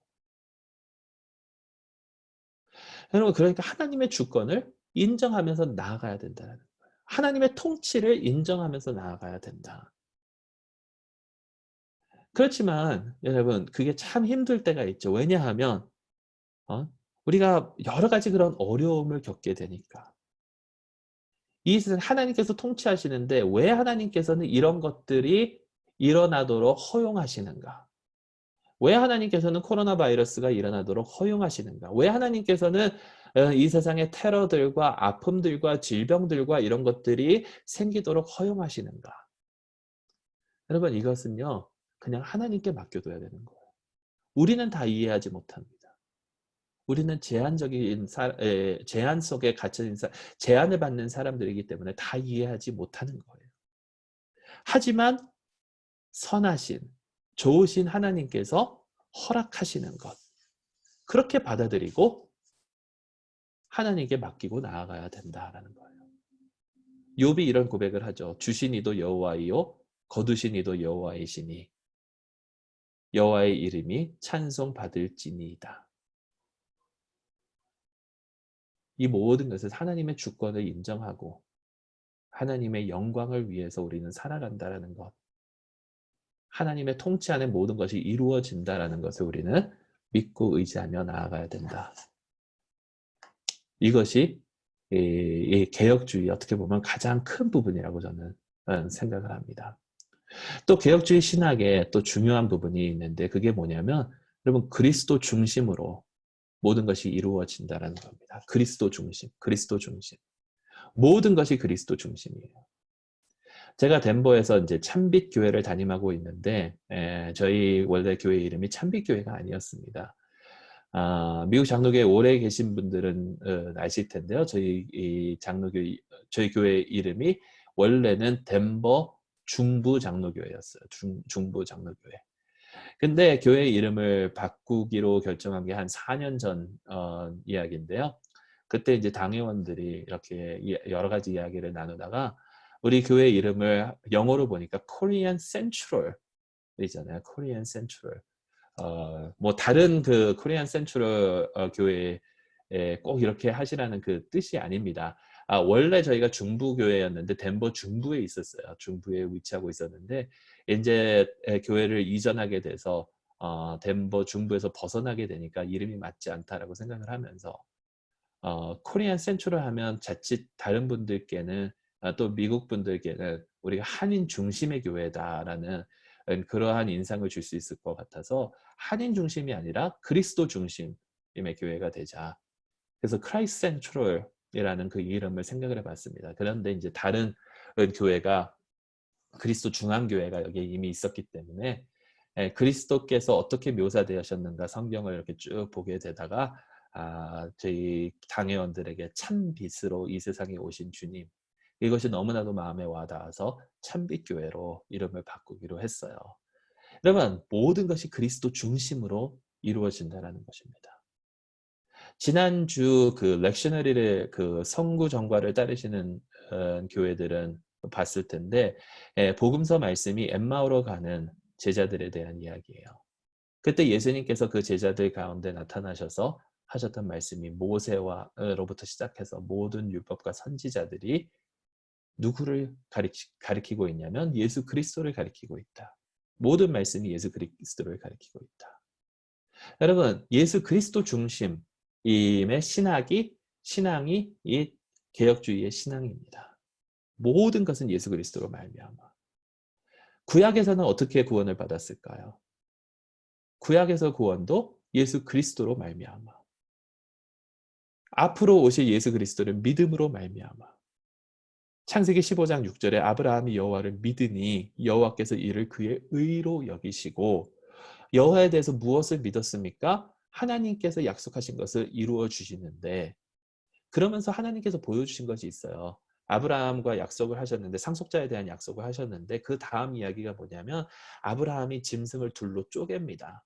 여러분, 그러니까 하나님의 주권을 인정하면서 나아가야 된다는 거예요. 하나님의 통치를 인정하면서 나아가야 된다. 그렇지만 여러분, 그게 참 힘들 때가 있죠. 왜냐하면 우리가 여러 가지 그런 어려움을 겪게 되니까. 이 세상 하나님께서 통치하시는데 왜 하나님께서는 이런 것들이 일어나도록 허용하시는가? 왜 하나님께서는 코로나 바이러스가 일어나도록 허용하시는가? 왜 하나님께서는 이 세상의 테러들과 아픔들과 질병들과 이런 것들이 생기도록 허용하시는가? 여러분, 이것은요, 그냥 하나님께 맡겨둬야 되는 거예요. 우리는 다 이해하지 못합니다. 우리는 제한 속에 갇혀진 제한을 받는 사람들이기 때문에 다 이해하지 못하는 거예요. 하지만 선하신, 좋으신 하나님께서 허락하시는 것, 그렇게 받아들이고 하나님께 맡기고 나아가야 된다라는 거예요. 욥이 이런 고백을 하죠. 주신 이도 여호와이요, 거두신 이도 여호와이시니 여호와의 이름이 찬송받을지니이다. 이 모든 것을 하나님의 주권을 인정하고 하나님의 영광을 위해서 우리는 살아간다라는 것, 하나님의 통치 안에 모든 것이 이루어진다라는 것을 우리는 믿고 의지하며 나아가야 된다. 이것이 이 개혁주의 어떻게 보면 가장 큰 부분이라고 저는 생각을 합니다. 또 개혁주의 신학에 또 중요한 부분이 있는데 그게 뭐냐면 여러분, 그리스도 중심으로 모든 것이 이루어진다라는 겁니다. 그리스도 중심, 그리스도 중심. 모든 것이 그리스도 중심이에요. 제가 덴버에서 이제 참빛교회를 담임하고 있는데 저희 원래 교회 이름이 참빛교회가 아니었습니다. 미국 장로교에 오래 계신 분들은 아실 텐데요. 저희 교회 이름이 원래는 덴버 중부 장로교회였어요. 중부 장로교회. 근데 교회 이름을 바꾸기로 결정한 게 한 4년 전 이야기인데요. 그때 이제 당회원들이 이렇게 여러 가지 이야기를 나누다가 우리 교회 이름을 영어로 보니까 Korean Central 이잖아요. Korean Central. 뭐 다른 그 Korean Central 교회에 꼭 이렇게 하시라는 그 뜻이 아닙니다. 원래 저희가 중부교회였는데 덴버 중부에 있었어요. 중부에 위치하고 있었는데 이제 교회를 이전하게 돼서 덴버 중부에서 벗어나게 되니까 이름이 맞지 않다라고 생각을 하면서 코리안 센트럴 하면 자칫 다른 분들께는 또 미국 분들께는 우리가 한인 중심의 교회다라는 그러한 인상을 줄 수 있을 것 같아서 한인 중심이 아니라 그리스도 중심의 교회가 되자. 그래서 크라이스트 센트럴이라는 그 이름을 생각을 해봤습니다. 그런데 이제 다른 교회가 그리스도 중앙교회가 여기에 이미 있었기 때문에 그리스도께서 어떻게 묘사되셨는가 성경을 이렇게 쭉 보게 되다가 저희 당회원들에게 참빛으로 이 세상에 오신 주님, 이것이 너무나도 마음에 와닿아서 참빛교회로 이름을 바꾸기로 했어요. 여러분, 모든 것이 그리스도 중심으로 이루어진다는 것입니다. 지난주 그 렉셔너리를 그 성구 정과를 따르시는 교회들은 봤을 텐데 복음서 말씀이 엠마오로 가는 제자들에 대한 이야기예요. 그때 예수님께서 그 제자들 가운데 나타나셔서 하셨던 말씀이 모세와로부터 시작해서 모든 율법과 선지자들이 누구를 가리키고 있냐면 예수 그리스도를 가리키고 있다. 모든 말씀이 예수 그리스도를 가리키고 있다. 여러분, 예수 그리스도 중심의 신앙이 이 개혁주의의 신앙입니다. 모든 것은 예수 그리스도로 말미암아. 구약에서는 어떻게 구원을 받았을까요? 구약에서 구원도 예수 그리스도로 말미암아. 앞으로 오실 예수 그리스도를 믿음으로 말미암아. 창세기 15장 6절에 아브라함이 여호와를 믿으니 여호와께서 이를 그의 의로 여기시고, 여호와에 대해서 무엇을 믿었습니까? 하나님께서 약속하신 것을 이루어 주시는데, 그러면서 하나님께서 보여주신 것이 있어요. 아브라함과 약속을 하셨는데, 상속자에 대한 약속을 하셨는데, 그 다음 이야기가 뭐냐면 아브라함이 짐승을 둘로 쪼갭니다.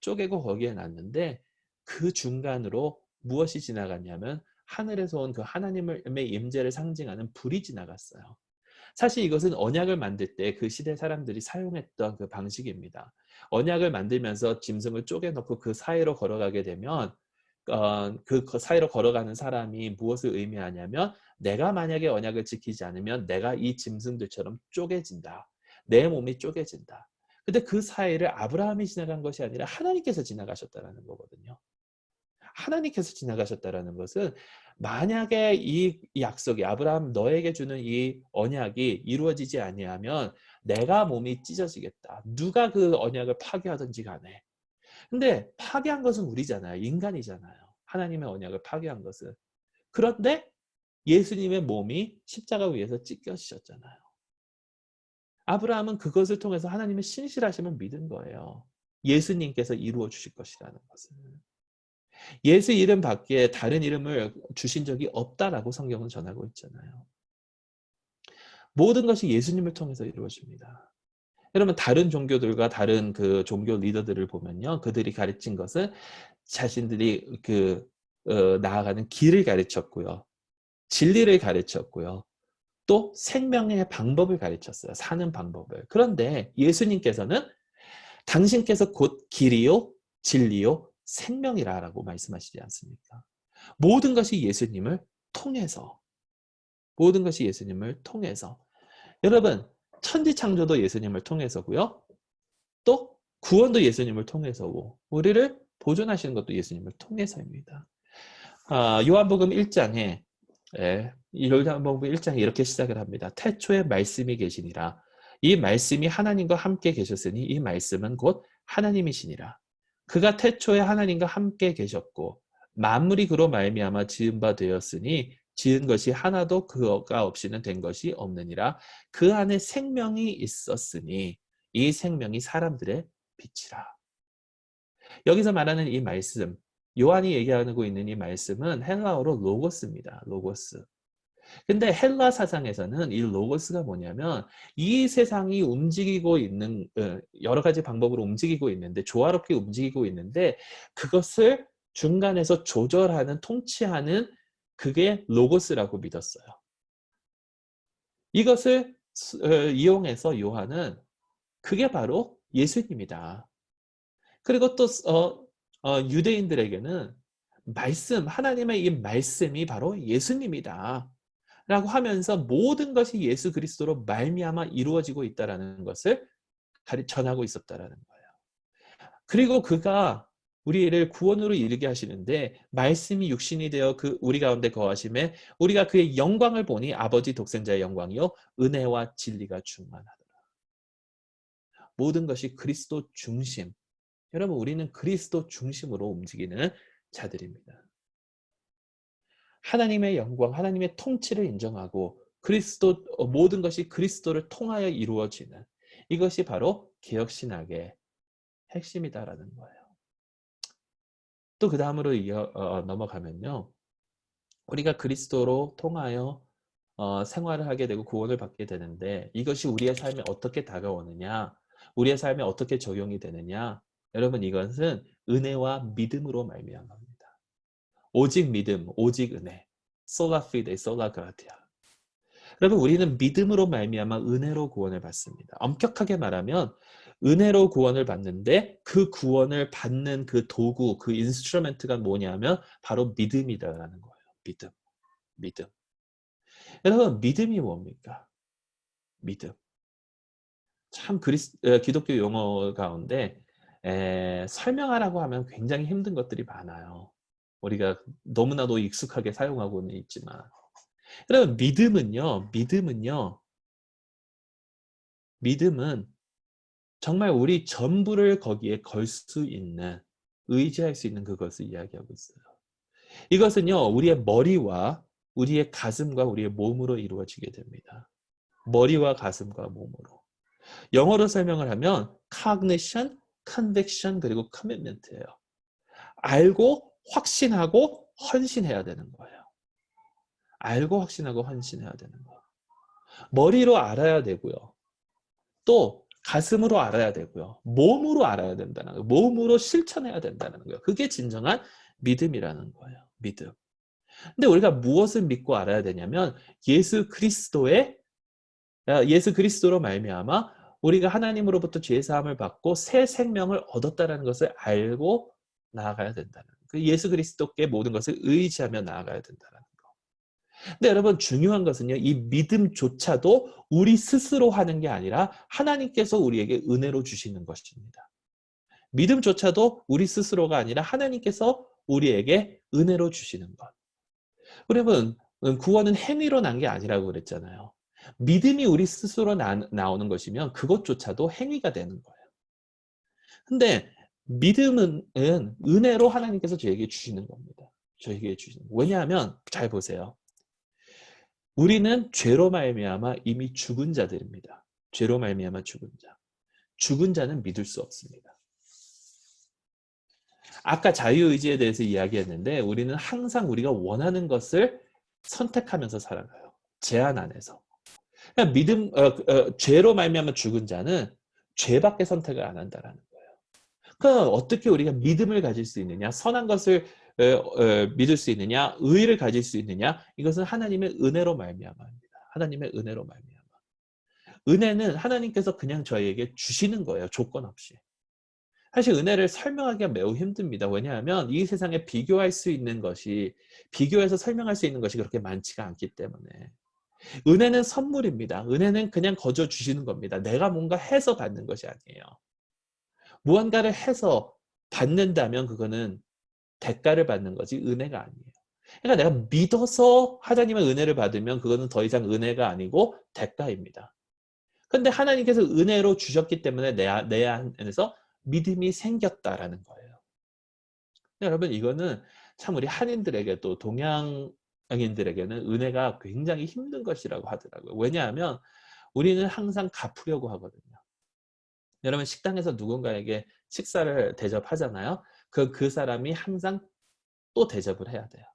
쪼개고 거기에 놨는데 그 중간으로 무엇이 지나갔냐면 하늘에서 온 그 하나님의 임재를 상징하는 불이 지나갔어요. 사실 이것은 언약을 만들 때 그 시대 사람들이 사용했던 그 방식입니다. 언약을 만들면서 짐승을 쪼개놓고 그 사이로 걸어가게 되면 그 사이로 걸어가는 사람이 무엇을 의미하냐면 내가 만약에 언약을 지키지 않으면 내가 이 짐승들처럼 쪼개진다. 내 몸이 쪼개진다. 근데 그 사이를 아브라함이 지나간 것이 아니라 하나님께서 지나가셨다는 거거든요. 하나님께서 지나가셨다는 것은 만약에 이 약속이 아브라함 너에게 주는 이 언약이 이루어지지 아니하면 내가 몸이 찢어지겠다. 누가 그 언약을 파괴하든지 간에. 근데 파괴한 것은 우리잖아요. 인간이잖아요. 하나님의 언약을 파괴한 것은. 그런데 예수님의 몸이 십자가 위에서 찢겨지셨잖아요. 아브라함은 그것을 통해서 하나님의 신실하심을 믿은 거예요. 예수님께서 이루어 주실 것이라는 것을. 예수 이름 밖에 다른 이름을 주신 적이 없다라고 성경은 전하고 있잖아요. 모든 것이 예수님을 통해서 이루어집니다. 여러분, 다른 종교들과 다른 그 종교 리더들을 보면요, 그들이 가르친 것은 자신들이 나아가는 길을 가르쳤고요, 진리를 가르쳤고요, 또 생명의 방법을 가르쳤어요. 사는 방법을. 그런데 예수님께서는 당신께서 곧 길이요 진리요 생명이라고 말씀하시지 않습니까? 모든 것이 예수님을 통해서, 모든 것이 예수님을 통해서. 여러분, 천지창조도 예수님을 통해서고요, 또 구원도 예수님을 통해서고, 우리를 보존하시는 것도 예수님을 통해서입니다. 요한복음 1장에 요한복음 1장에 이렇게 시작을 합니다. 태초에 말씀이 계시니라. 이 말씀이 하나님과 함께 계셨으니 이 말씀은 곧 하나님이시니라. 그가 태초에 하나님과 함께 계셨고 만물이 그로 말미암아 지은 바 되었으니 지은 것이 하나도 그가 없이는 된 것이 없느니라. 그 안에 생명이 있었으니 이 생명이 사람들의 빛이라. 여기서 말하는 이 말씀, 요한이 얘기하고 있는 이 말씀은 헬라어로 로고스입니다. 로고스. 근데 헬라 사상에서는 이 로고스가 뭐냐면 이 세상이 움직이고 있는 여러 가지 방법으로 움직이고 있는데, 조화롭게 움직이고 있는데 그것을 중간에서 조절하는, 통치하는, 그게 로고스라고 믿었어요. 이것을 이용해서 요한은 그게 바로 예수님이다. 그리고 또 유대인들에게는 말씀, 하나님의 이 말씀이 바로 예수님이다 라고 하면서 모든 것이 예수 그리스도로 말미암아 이루어지고 있다는 것을 전하고 있었다라는 거예요. 그리고 그가 우리를 구원으로 이르게 하시는데 말씀이 육신이 되어 그 우리 가운데 거하심에 우리가 그의 영광을 보니 아버지 독생자의 영광이요 은혜와 진리가 충만하더라. 모든 것이 그리스도 중심. 여러분 우리는 그리스도 중심으로 움직이는 자들입니다. 하나님의 영광, 하나님의 통치를 인정하고 그리스도 모든 것이 그리스도를 통하여 이루어지는 이것이 바로 개혁신학의 핵심이다라는 거예요. 또 그 다음으로 넘어가면요. 우리가 그리스도로 통하여 생활을 하게 되고 구원을 받게 되는데 이것이 우리의 삶에 어떻게 다가오느냐, 우리의 삶에 어떻게 적용이 되느냐. 여러분 이것은 은혜와 믿음으로 말미암아입니다. 오직 믿음, 오직 은혜. Sola fide, sola gratia. 여러분 우리는 믿음으로 말미암아 은혜로 구원을 받습니다. 엄격하게 말하면 은혜로 구원을 받는데 그 구원을 받는 그 도구, 그 인스트루먼트가 뭐냐면 바로 믿음이다라는 거예요. 믿음, 믿음. 여러분 믿음이 뭡니까? 믿음. 참 기독교 용어 가운데 설명하라고 하면 굉장히 힘든 것들이 많아요. 우리가 너무나도 익숙하게 사용하고는 있지만 여러분 믿음은 정말 우리 전부를 거기에 걸 수 있는 의지할 수 있는 그것을 이야기하고 있어요. 이것은요 우리의 머리와 우리의 가슴과 우리의 몸으로 이루어지게 됩니다. 머리와 가슴과 몸으로. 영어로 설명을 하면 cognition, conviction 그리고 commitment예요. 알고 확신하고 헌신해야 되는 거예요. 알고 확신하고 헌신해야 되는 거예요. 머리로 알아야 되고요. 또 가슴으로 알아야 되고요. 몸으로 알아야 된다는 거예요. 몸으로 실천해야 된다는 거예요. 그게 진정한 믿음이라는 거예요. 믿음. 근데 우리가 무엇을 믿고 알아야 되냐면 예수 그리스도로 말미암아 우리가 하나님으로부터 죄 사함을 받고 새 생명을 얻었다는 것을 알고 나아가야 된다는 거예요. 그 예수 그리스도께 모든 것을 의지하며 나아가야 된다는 거예요. 근데 여러분 중요한 것은요. 이 믿음조차도 우리 스스로 하는 게 아니라 하나님께서 우리에게 은혜로 주시는 것입니다. 믿음조차도 우리 스스로가 아니라 하나님께서 우리에게 은혜로 주시는 것. 여러분 구원은 행위로 난 게 아니라고 그랬잖아요. 믿음이 우리 스스로 나오는 것이면 그것조차도 행위가 되는 거예요. 근데 믿음은 은혜로 하나님께서 저에게 주시는 겁니다. 저에게 주시는. 왜냐하면 잘 보세요. 우리는 죄로 말미암아 이미 죽은 자들입니다. 죄로 말미암아 죽은 자. 죽은 자는 믿을 수 없습니다. 아까 자유의지에 대해서 이야기했는데 우리는 항상 우리가 원하는 것을 선택하면서 살아가요. 제한 안에서. 죄로 말미암아 죽은 자는 죄밖에 선택을 안 한다라는 거예요. 그럼 어떻게 우리가 믿음을 가질 수 있느냐? 선한 것을 믿을 수 있느냐? 의를 가질 수 있느냐? 이것은 하나님의 은혜로 말미암아입니다. 하나님의 은혜로 말미암아. 은혜는 하나님께서 그냥 저희에게 주시는 거예요. 조건 없이. 사실 은혜를 설명하기가 매우 힘듭니다. 왜냐하면 이 세상에 비교해서 설명할 수 있는 것이 그렇게 많지가 않기 때문에. 은혜는 선물입니다. 은혜는 그냥 거저 주시는 겁니다. 내가 뭔가 해서 받는 것이 아니에요. 무언가를 해서 받는다면 그거는 대가를 받는 거지 은혜가 아니에요. 그러니까 내가 믿어서 하나님의 은혜를 받으면 그거는 더 이상 은혜가 아니고 대가입니다. 그런데 하나님께서 은혜로 주셨기 때문에 내 안에서 믿음이 생겼다라는 거예요. 여러분 이거는 참 우리 한인들에게도 동양인들에게는 은혜가 굉장히 힘든 것이라고 하더라고요. 왜냐하면 우리는 항상 갚으려고 하거든요. 여러분 식당에서 누군가에게 식사를 대접하잖아요. 그 사람이 항상 또 대접을 해야 돼요.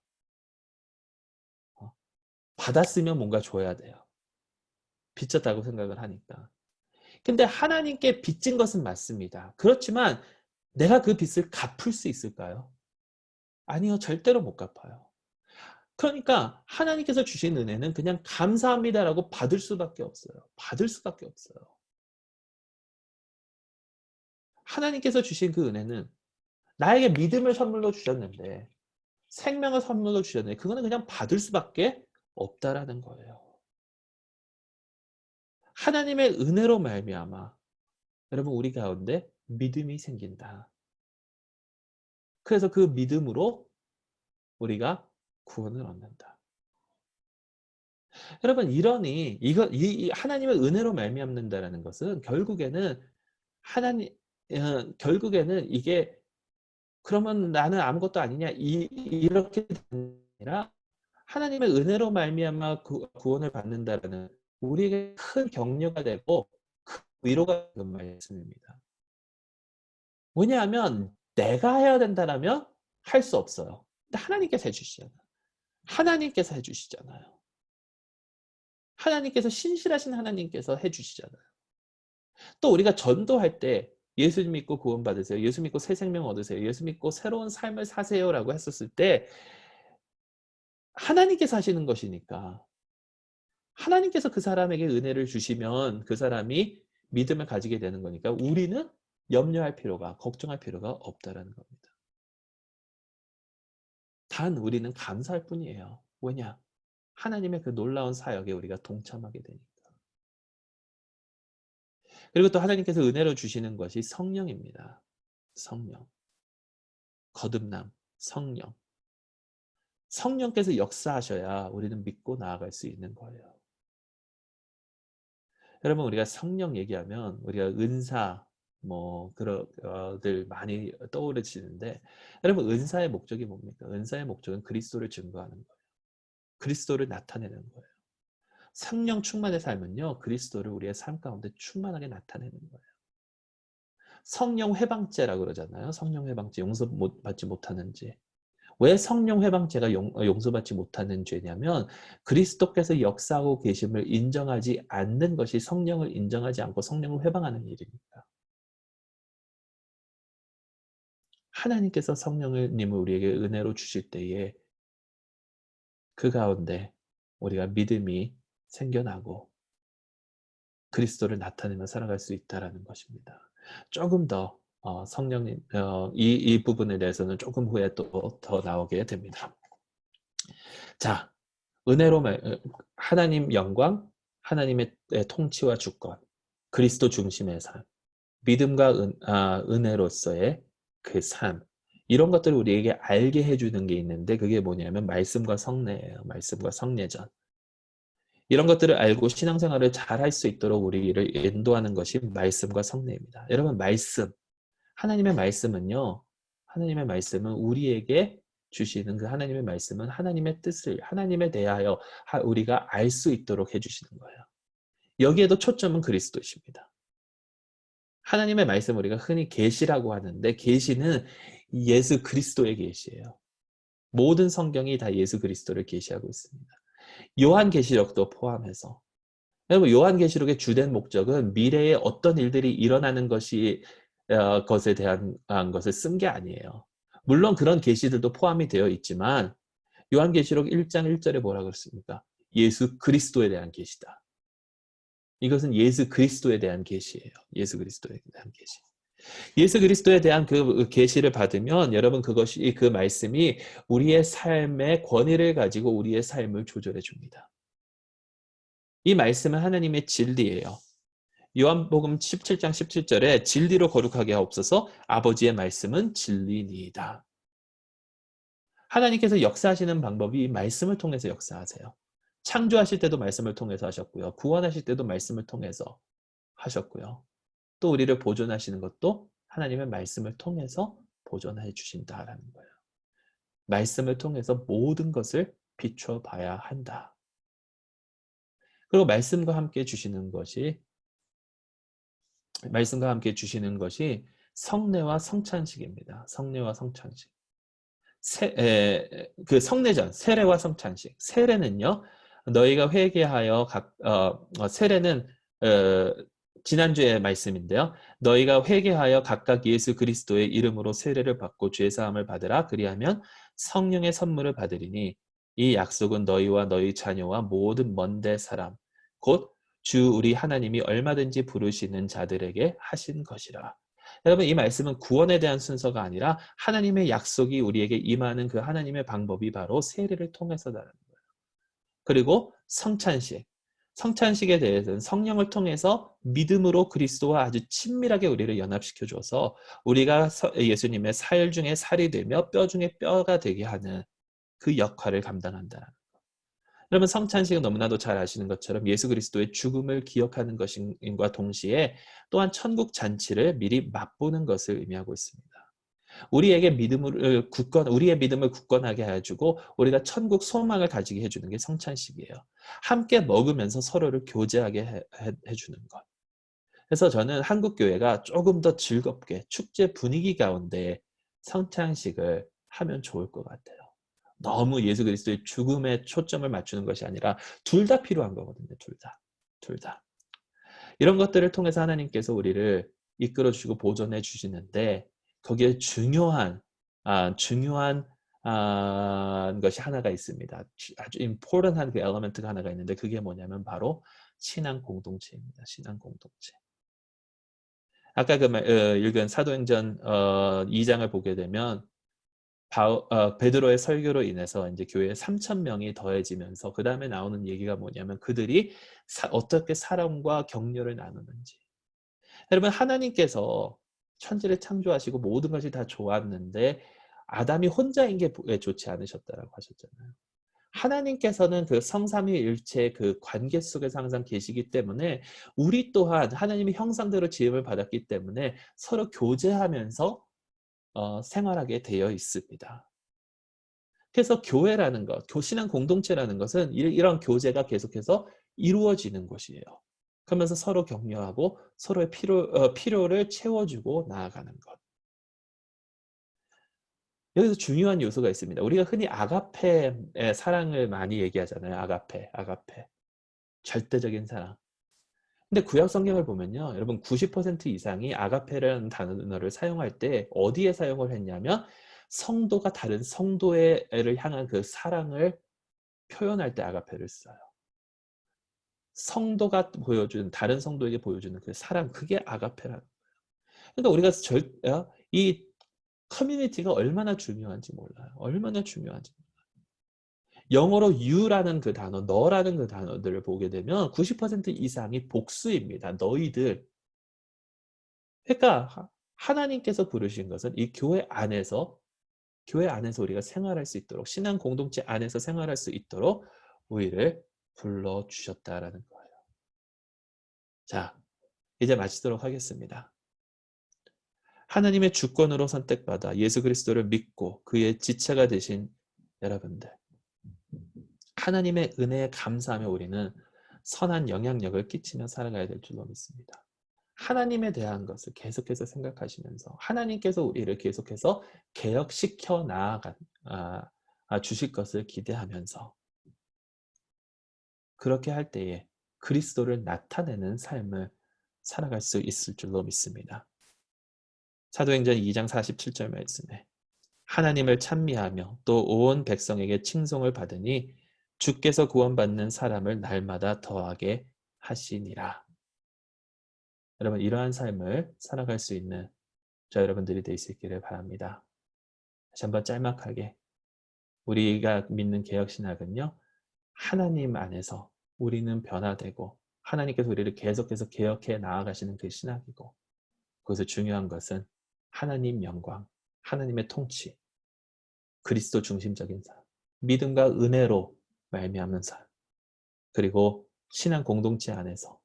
받았으면 뭔가 줘야 돼요. 빚졌다고 생각을 하니까. 근데 하나님께 빚진 것은 맞습니다. 그렇지만 내가 그 빚을 갚을 수 있을까요? 아니요. 절대로 못 갚아요. 그러니까 하나님께서 주신 은혜는 그냥 감사합니다라고 받을 수밖에 없어요. 받을 수밖에 없어요. 하나님께서 주신 그 은혜는 나에게 믿음을 선물로 주셨는데 생명을 선물로 주셨는데 그거는 그냥 받을 수밖에 없다라는 거예요. 하나님의 은혜로 말미암아 여러분 우리 가운데 믿음이 생긴다. 그래서 그 믿음으로 우리가 구원을 얻는다. 여러분 이러니 이 하나님의 은혜로 말미암는다라는 것은 결국에는 결국에는 이게 그러면 나는 아무것도 아니냐 이렇게 아니라 하나님의 은혜로 말미암아 구원을 받는다라는 우리에게 큰 격려가 되고 큰 위로가 되는 말씀입니다. 왜냐하면 내가 해야 된다라면 할 수 없어요. 근데 하나님께서 해주시잖아요. 하나님께서 해주시잖아요. 하나님께서 신실하신 하나님께서 해주시잖아요. 또 우리가 전도할 때 예수 믿고 구원받으세요. 예수 믿고 새 생명 얻으세요. 예수 믿고 새로운 삶을 사세요라고 했었을 때 하나님께서 하시는 것이니까 하나님께서 그 사람에게 은혜를 주시면 그 사람이 믿음을 가지게 되는 거니까 우리는 염려할 필요가, 걱정할 필요가 없다라는 겁니다. 단 우리는 감사할 뿐이에요. 왜냐? 하나님의 그 놀라운 사역에 우리가 동참하게 되니까. 그리고 또 하나님께서 은혜로 주시는 것이 성령입니다. 성령. 거듭남, 성령. 성령께서 역사하셔야 우리는 믿고 나아갈 수 있는 거예요. 여러분 우리가 성령 얘기하면 우리가 은사 그런 들 많이 떠오르시는데 여러분 은사의 목적이 뭡니까? 은사의 목적은 그리스도를 증거하는 거예요. 그리스도를 나타내는 거예요. 성령 충만의 삶은요. 그리스도를 우리의 삶 가운데 충만하게 나타내는 거예요. 성령 회방죄라고 그러잖아요. 성령 회방죄 용서받지 못하는 죄. 왜 성령 회방죄가 용서받지 못하는 죄냐면 그리스도께서 역사하고 계심을 인정하지 않는 것이 성령을 인정하지 않고 성령을 회방하는 일입니다. 하나님께서 성령님을 우리에게 은혜로 주실 때에 그 가운데 우리가 믿음이 생겨나고 그리스도를 나타내며 살아갈 수 있다는 것입니다. 조금 더 성령님 이 부분에 대해서는 조금 후에 또 더 나오게 됩니다. 자, 은혜로 하나님 영광, 하나님의 통치와 주권, 그리스도 중심의 삶, 믿음과 은혜로서의 그 삶, 이런 것들을 우리에게 알게 해주는 게 있는데 그게 뭐냐면 말씀과 성례예요. 말씀과 성례전. 이런 것들을 알고 신앙생활을 잘 할 수 있도록 우리를 인도하는 것이 말씀과 성례입니다. 여러분 말씀, 하나님의 말씀은요. 하나님의 말씀은 우리에게 주시는 그 하나님의 말씀은 하나님의 뜻을 하나님에 대하여 우리가 알 수 있도록 해주시는 거예요. 여기에도 초점은 그리스도이십니다. 하나님의 말씀 우리가 흔히 계시라고 하는데 계시는 예수 그리스도의 계시예요. 모든 성경이 다 예수 그리스도를 계시하고 있습니다. 요한계시록도 포함해서 여러분 요한계시록의 주된 목적은 미래에 어떤 일들이 일어나는 것에 대한 것을 쓴 게 아니에요. 물론 그런 계시들도 포함이 되어 있지만 요한계시록 1장 1절에 뭐라고 그랬습니까? 예수 그리스도에 대한 계시다. 이것은 예수 그리스도에 대한 계시예요. 예수 그리스도에 대한 계시. 예수 그리스도에 대한 그 계시를 받으면 여러분 그것이 그 말씀이 우리의 삶의 권위를 가지고 우리의 삶을 조절해 줍니다. 이 말씀은 하나님의 진리예요. 요한복음 17장 17절에 진리로 거룩하게 하옵소서 아버지의 말씀은 진리니이다. 하나님께서 역사하시는 방법이 이 말씀을 통해서 역사하세요. 창조하실 때도 말씀을 통해서 하셨고요. 구원하실 때도 말씀을 통해서 하셨고요. 또 우리를 보존하시는 것도 하나님의 말씀을 통해서 보존해 주신다라는 거예요. 말씀을 통해서 모든 것을 비춰봐야 한다. 그리고 말씀과 함께 주시는 것이 성례와 성찬식입니다. 성례와 성찬식. 그 성례전, 세례와 성찬식. 세례는요, 너희가 회개하여 세례는 지난주의 말씀인데요. 너희가 회개하여 각각 예수 그리스도의 이름으로 세례를 받고 죄 사함을 받으라. 그리하면 성령의 선물을 받으리니 이 약속은 너희와 너희 자녀와 모든 먼데 사람 곧 주 우리 하나님이 얼마든지 부르시는 자들에게 하신 것이라. 여러분 이 말씀은 구원에 대한 순서가 아니라 하나님의 약속이 우리에게 임하는 그 하나님의 방법이 바로 세례를 통해서다라는 거예요. 그리고 성찬식. 성찬식에 대해서는 성령을 통해서 믿음으로 그리스도와 아주 친밀하게 우리를 연합시켜 줘서 우리가 예수님의 살 중에 살이 되며 뼈 중에 뼈가 되게 하는 그 역할을 감당한다. 여러분 성찬식은 너무나도 잘 아시는 것처럼 예수 그리스도의 죽음을 기억하는 것인과 동시에 또한 천국 잔치를 미리 맛보는 것을 의미하고 있습니다. 우리의 믿음을 굳건하게 해주고 우리가 천국 소망을 가지게 해주는 게 성찬식이에요. 함께 먹으면서 서로를 교제하게 해주는 것. 그래서 저는 한국 교회가 조금 더 즐겁게 축제 분위기 가운데 성찬식을 하면 좋을 것 같아요. 너무 예수 그리스도의 죽음에 초점을 맞추는 것이 아니라 둘 다 필요한 거거든요. 둘 다. 둘 다. 이런 것들을 통해서 하나님께서 우리를 이끌어 주시고 보존해 주시는데 거기에 중요한 것이 하나가 있습니다. 아주 important한 그 엘리먼트가 하나가 있는데 그게 뭐냐면 바로 신앙 공동체입니다. 신앙 공동체. 아까 읽은 사도행전 2장을 보게 되면 베드로의 설교로 인해서 이제 교회에 3,000명이 더해지면서 그 다음에 나오는 얘기가 뭐냐면 그들이 어떻게 사랑과 격려를 나누는지. 여러분 하나님께서 천지를 창조하시고 모든 것이 다 좋았는데 아담이 혼자인 게 좋지 않으셨다라고 하셨잖아요. 하나님께서는 그 성삼위일체 그 관계 속에서 항상 계시기 때문에 우리 또한 하나님의 형상대로 지음을 받았기 때문에 서로 교제하면서 생활하게 되어 있습니다. 그래서 교회라는 것, 신앙 공동체라는 것은 이런 교제가 계속해서 이루어지는 곳이에요. 그러면서 서로 격려하고 서로의 필요를 채워주고 나아가는 것. 여기서 중요한 요소가 있습니다. 우리가 흔히 아가페의 사랑을 많이 얘기하잖아요. 아가페. 절대적인 사랑. 근데 구약 성경을 보면요. 여러분 90% 이상이 아가페라는 단어를 사용할 때 어디에 사용을 했냐면 성도가 다른 성도를 향한 그 사랑을 표현할 때 아가페를 써요. 성도가 보여주는 다른 성도에게 보여주는 그 사랑 그게 아가페라는 거예요. 그러니까 우리가 이 커뮤니티가 얼마나 중요한지 몰라요. 얼마나 중요한지. 영어로 you라는 그 단어, 너라는 그 단어들을 보게 되면 90% 이상이 복수입니다. 너희들. 그러니까 하나님께서 부르신 것은 이 교회 안에서 우리가 생활할 수 있도록 신앙 공동체 안에서 생활할 수 있도록 우리를 불러주셨다라는 거예요. 자, 이제 마치도록 하겠습니다. 하나님의 주권으로 선택받아 예수 그리스도를 믿고 그의 지체가 되신 여러분들. 하나님의 은혜에 감사하며 우리는 선한 영향력을 끼치며 살아가야 될 줄로 믿습니다. 하나님에 대한 것을 계속해서 생각하시면서 하나님께서 우리를 계속해서 개혁시켜 주실 것을 기대하면서 그렇게 할 때에 그리스도를 나타내는 삶을 살아갈 수 있을 줄로 믿습니다. 사도행전 2장 47절 말씀에 하나님을 찬미하며 또 온 백성에게 칭송을 받으니 주께서 구원받는 사람을 날마다 더하게 하시니라. 여러분 이러한 삶을 살아갈 수 있는 저 여러분들이 될 수 있기를 바랍니다. 다시 한번 짤막하게 우리가 믿는 개혁신학은요. 하나님 안에서 우리는 변화되고 하나님께서 우리를 계속해서 개혁해 나아가시는 그 신학이고 거기서 중요한 것은 하나님 영광, 하나님의 통치, 그리스도 중심적인 삶, 믿음과 은혜로 말미암는 삶, 그리고 신앙 공동체 안에서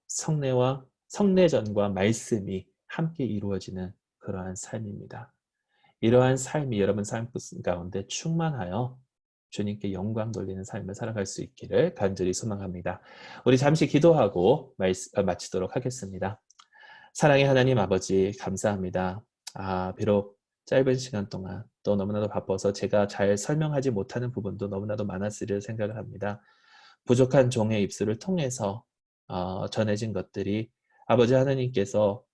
성례전과 말씀이 함께 이루어지는 그러한 삶입니다. 이러한 삶이 여러분 삶 가운데 충만하여 주님께 영광 돌리는 삶을 살아갈 수 있기를 간절히 소망합니다. 우리 잠시 기도하고 마치도록 하겠습니다. 사랑의 하나님 아버지 감사합니다. 비록 짧은 시간 동안 또 너무나도 바빠서 제가 잘 설명하지 못하는 부분도 너무나도 많았으리라 생각을 합니다. 부족한 종의 입술을 통해서 전해진 것들이 아버지 하나님께서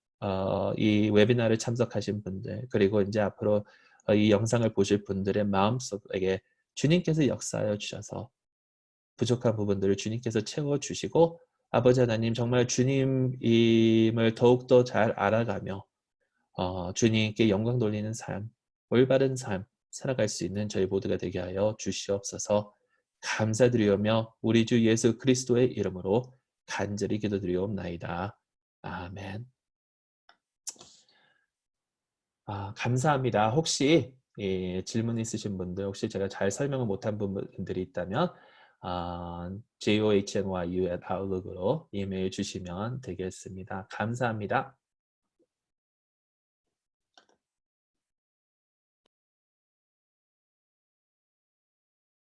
이 웨비나를 참석하신 분들 그리고 이제 앞으로 이 영상을 보실 분들의 마음속에 주님께서 역사하여 주셔서 부족한 부분들을 주님께서 채워주시고 아버지 하나님 정말 주님임을 더욱더 잘 알아가며 주님께 영광 돌리는 삶, 올바른 삶 살아갈 수 있는 저희 모두가 되게 하여 주시옵소서. 감사드리오며 우리 주 예수 그리스도의 이름으로 간절히 기도드리옵나이다. 아멘. 감사합니다. 혹시 질문 있으신 분들, 혹시 제가 잘 설명을 못한 분들이 있다면 johnu@outlook으로 이메일 주시면 되겠습니다. 감사합니다.